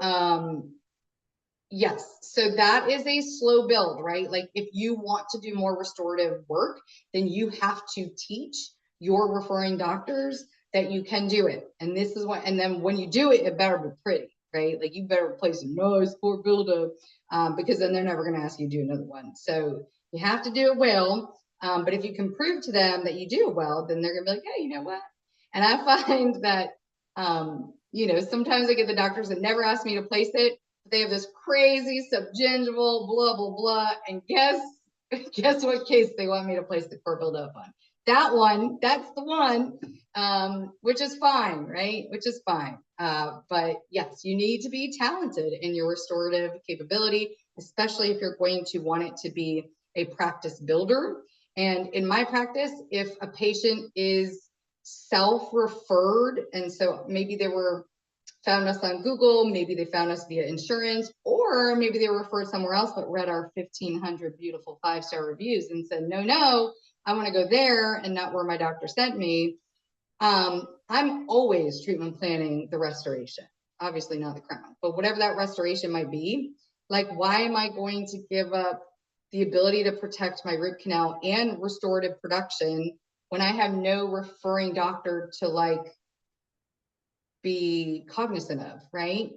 Speaker 1: yes, so that is a slow build, right? Like, if you want to do more restorative work, then you have to teach your referring doctors that you can do it. And this is what, and then when you do it, it better be pretty, right? Like, you better place a nice core buildup, because then they're never going to ask you to do another one. So you have to do it well. But if you can prove to them that you do it well, then they're going to be like, hey, you know what? And I find that, sometimes I get the doctors that never ask me to place it. They have this crazy subgingival, blah, blah, blah. And guess what case they want me to place the core buildup on? That one, that's the one, which is fine, right? Which is fine. But yes, you need to be talented in your restorative capability, especially if you're going to want it to be a practice builder. And in my practice, if a patient is self-referred, and so maybe they found us on Google, maybe they found us via insurance, or maybe they were referred somewhere else, but read our 1,500 beautiful 5-star reviews and said, no, I want to go there and not where my doctor sent me. I'm always treatment planning the restoration, obviously not the crown, but whatever that restoration might be. Like, why am I going to give up the ability to protect my root canal and restorative production when I have no referring doctor to, like, be cognizant of, right?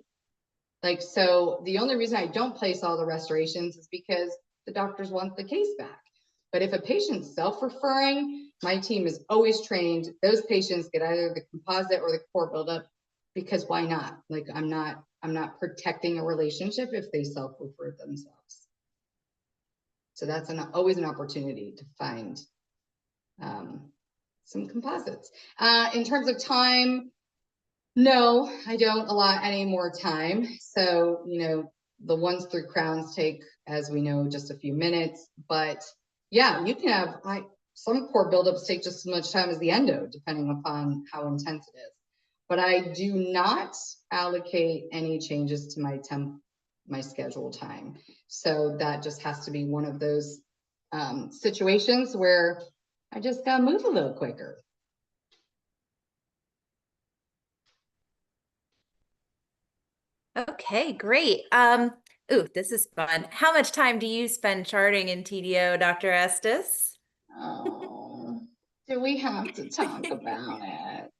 Speaker 1: Like, so the only reason I don't place all the restorations is because the doctors want the case back. But if a patient's self-referring, my team is always trained. Those patients get either the composite or the core buildup, because why not? Like, I'm not protecting a relationship if they self-refer themselves. So that's always an opportunity to find some composites. In terms of time, no, I don't allot any more time. So, the ones through crowns take, as we know, just a few minutes. But yeah, you can have, some core buildups take just as much time as the endo, depending upon how intense it is. But I do not allocate any changes to my schedule time. So that just has to be one of those situations where I just gotta move a little quicker.
Speaker 4: Okay, great. Ooh, this is fun. How much time do you spend charting in TDO, Dr. Estes?
Speaker 1: Oh, do we have to talk about it?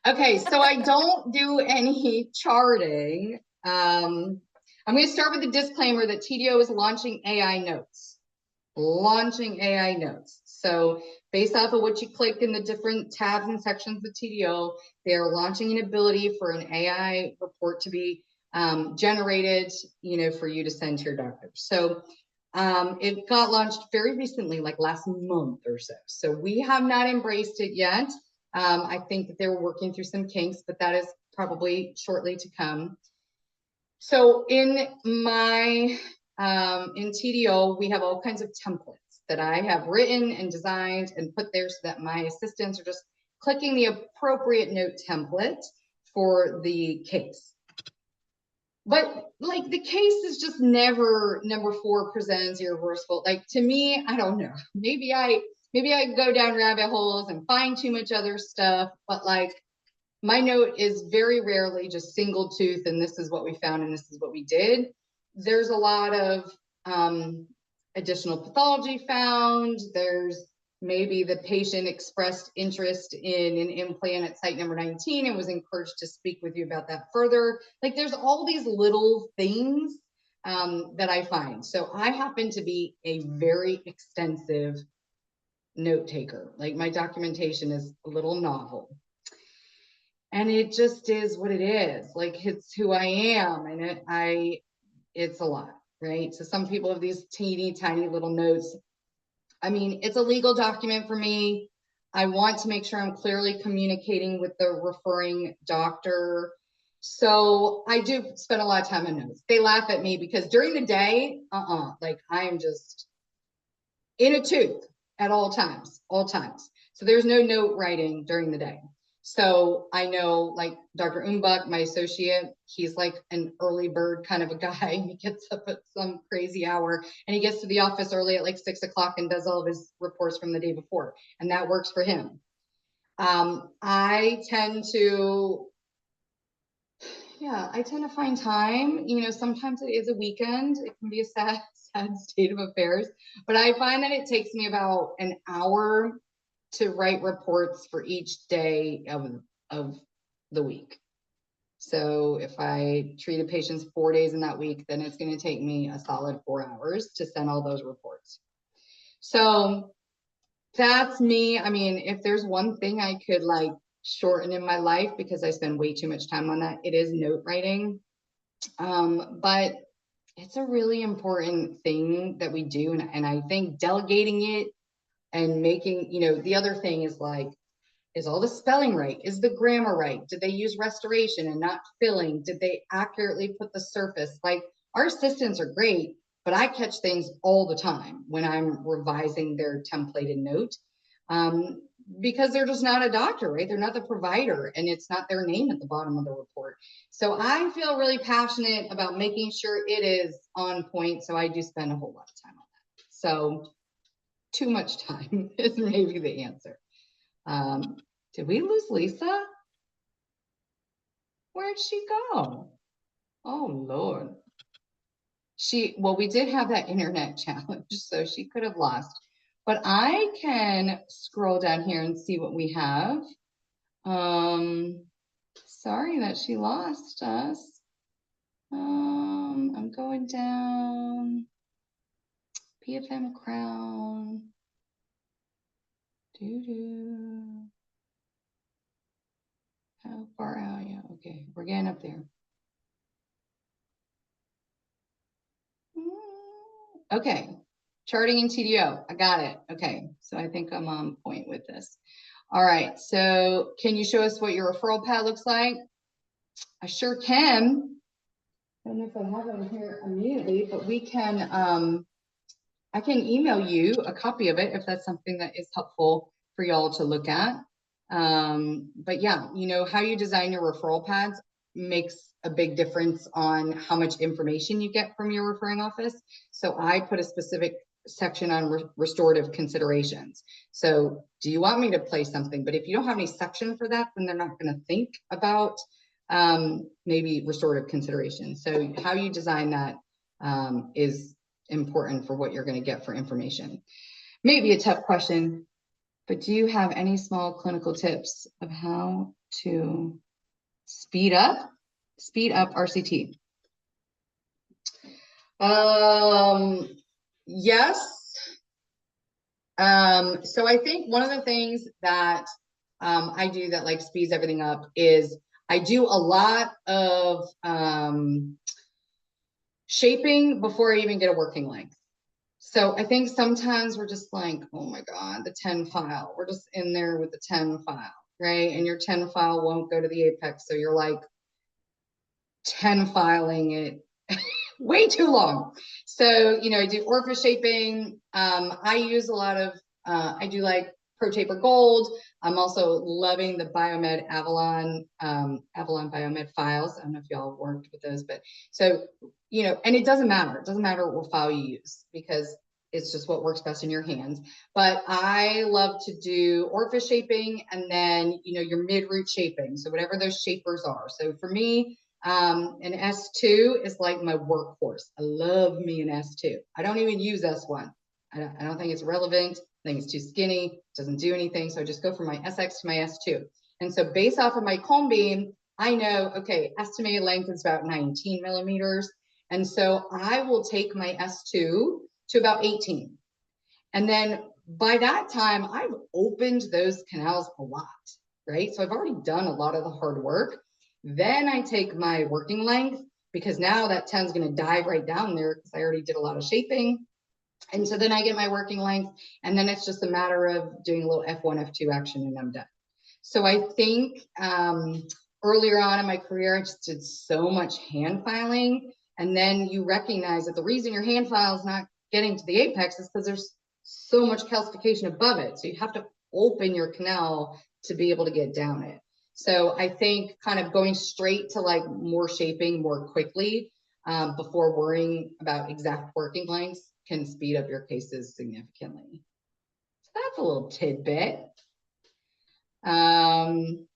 Speaker 1: Okay, so I don't do any charting. I'm going to start with the disclaimer that TDO is launching AI notes. So based off of what you click in the different tabs and sections of TDO, they're launching an ability for an AI report to be generated, for you to send to your doctor. So it got launched very recently, like last month or so. So we have not embraced it yet. I think that they're working through some kinks, but that is probably shortly to come. So in my, in TDO, we have all kinds of templates that I have written and designed and put there so that my assistants are just clicking the appropriate note template for the case. But like the case is just never number 4 presents irreversible. Like to me, I don't know. Maybe I go down rabbit holes and find too much other stuff, but like my note is very rarely just single tooth and this is what we found and this is what we did. There's a lot of additional pathology found. There's maybe the patient expressed interest in an implant at site number 19 and was encouraged to speak with you about that further. Like there's all these little things that I find. So I happen to be a very extensive note taker. Like my documentation is a little novel. And it just is what it is. Like it's who I am, and it's a lot, right? So some people have these teeny tiny little notes. I mean, it's a legal document for me. I want to make sure I'm clearly communicating with the referring doctor. So I do spend a lot of time on notes. They laugh at me because during the day, like I am just in a tooth at all times. So there's no note writing during the day. So I know like Dr. Umbach, my associate, he's like an early bird kind of a guy. He gets up at some crazy hour and he gets to the office early at like 6 o'clock and does all of his reports from the day before. And that works for him. I tend to find time, you know, sometimes it is a weekend. It can be a sad state of affairs, but I find that it takes me about an hour to write reports for each day of the week. So if I treat a patient 4 days in that week, then it's going to take me a solid 4 hours to send all those reports. So that's me. I mean, if there's one thing I could like shorten in my life because I spend way too much time on that, it is note writing. But it's a really important thing that we do. And I think delegating it and making, you know, the other thing is like, is all the spelling right? Is the grammar right? Did they use restoration and not filling? Did they accurately put the surface? Like our assistants are great, but I catch things all the time when I'm revising their templated note because they're just not a doctor, right? They're not the provider and it's not their name at the bottom of the report. So I feel really passionate about making sure it is on point. So I do spend a whole lot of time on that. So too much time is maybe the answer. Did we lose Lisa? Where'd she go? Oh, Lord. Well, we did have that internet challenge, so she could have lost. But I can scroll down here and see what we have. Sorry that she lost us. I'm going down. PFM crown. How far are you? Okay, we're getting up there. Okay, charting in TDO. I got it. Okay, so I think I'm on point with this. All right, so can you show us what your referral pad looks like? I sure can. I don't know if I have it in here immediately, but we can, I can email you a copy of it if that's something that is helpful for y'all to look at. But yeah, you know, how you design your referral pads makes a big difference on how much information you get from your referring office. So I put a specific section on restorative considerations. So do you want me to play something? But if you don't have any section for that, then they're not going to think about maybe restorative considerations. So how you design that is important for what you're going to get for information. Maybe a tough question, but do you have any small clinical tips of how to speed up RCT? Yes. So I think one of the things that I do that like speeds everything up is I do a lot of shaping before I even get a working length. So I think sometimes we're just like, oh my God, the 10 file. We're just in there with the 10 file, right? And your 10 file won't go to the apex. So you're like, 10 filing it way too long. So, you know, I do orifice shaping. I use a lot of, I do like Pro Taper Gold. I'm also loving the Biomed Avalon Biomed files. I don't know if y'all worked with those, but so, you know, and it doesn't matter. It doesn't matter what file you use because it's just what works best in your hands. But I love to do orifice shaping and then, you know, your mid-root shaping. So whatever those shapers are. So for me, an S2 is like my workhorse. I love me an S2. I don't even use S1. I don't think it's relevant. I think it's too skinny, doesn't do anything. So I just go from my SX to my S2. And so based off of my comb beam, I know, okay, estimated length is about 19 millimeters. And so I will take my S2 to about 18. And then by that time, I've opened those canals a lot, right? So I've already done a lot of the hard work. Then I take my working length because now that 10 is going to dive right down there because I already did a lot of shaping. And so then I get my working length and then it's just a matter of doing a little F1, F2 action and I'm done. So I think earlier on in my career, I just did so much hand filing. And then you recognize that the reason your hand file is not getting to the apex is because there's so much calcification above it. So you have to open your canal to be able to get down it. So I think kind of going straight to like more shaping more quickly before worrying about exact working lengths can speed up your cases significantly. So that's a little tidbit. I'm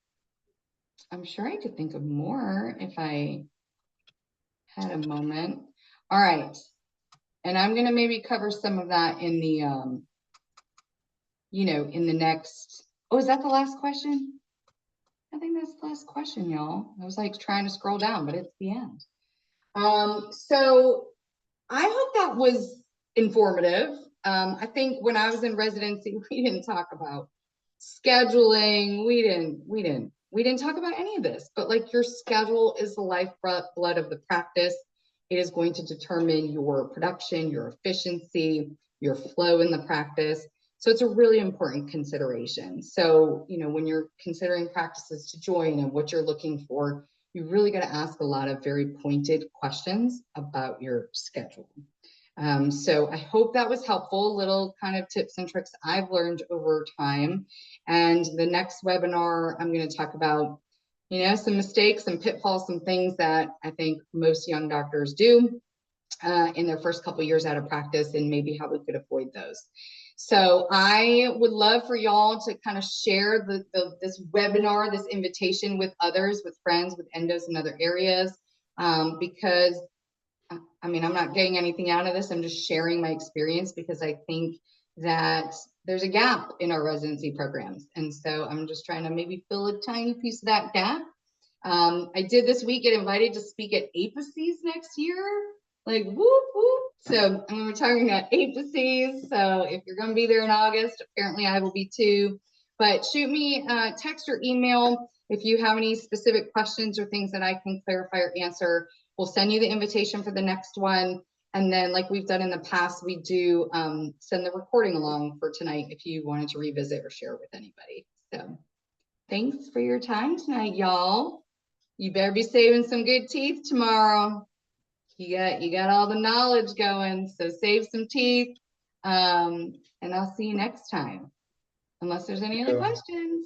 Speaker 1: sure I could think of more if I had a moment. All right. And I'm going to maybe cover some of that in the, you know, in the next, oh, is that the last question? I think that's the last question, y'all. I was like trying to scroll down, but it's the end. So I hope that was informative. I think when I was in residency, we didn't talk about scheduling. We didn't talk about any of this, but like your schedule is the lifeblood of the practice. It is going to determine your production, your efficiency, your flow in the practice. So it's a really important consideration. So, you know, when you're considering practices to join and what you're looking for, you really got to ask a lot of very pointed questions about your schedule. So I hope that was helpful, little kind of tips and tricks I've learned over time. And the next webinar, I'm going to talk about, you know, some mistakes, some pitfalls, some things that I think most young doctors do in their first couple of years out of practice and maybe how we could avoid those. So I would love for y'all to kind of share this webinar, this invitation with others, with friends, with endos in other areas, because I mean, I'm not getting anything out of this. I'm just sharing my experience because I think that there's a gap in our residency programs. And so I'm just trying to maybe fill a tiny piece of that gap. I did this week get invited to speak at Estes next year. Like, whoop, whoop. So I'm going to be talking at Estes. So if you're going to be there in August, apparently I will be too. But shoot me text or email if you have any specific questions or things that I can clarify or answer. We'll send you the invitation for the next one. And then like we've done in the past, we do send the recording along for tonight if you wanted to revisit or share it with anybody. So thanks for your time tonight, y'all. You better be saving some good teeth tomorrow. You got all the knowledge going, so save some teeth. And I'll see you next time. Unless there's any other questions.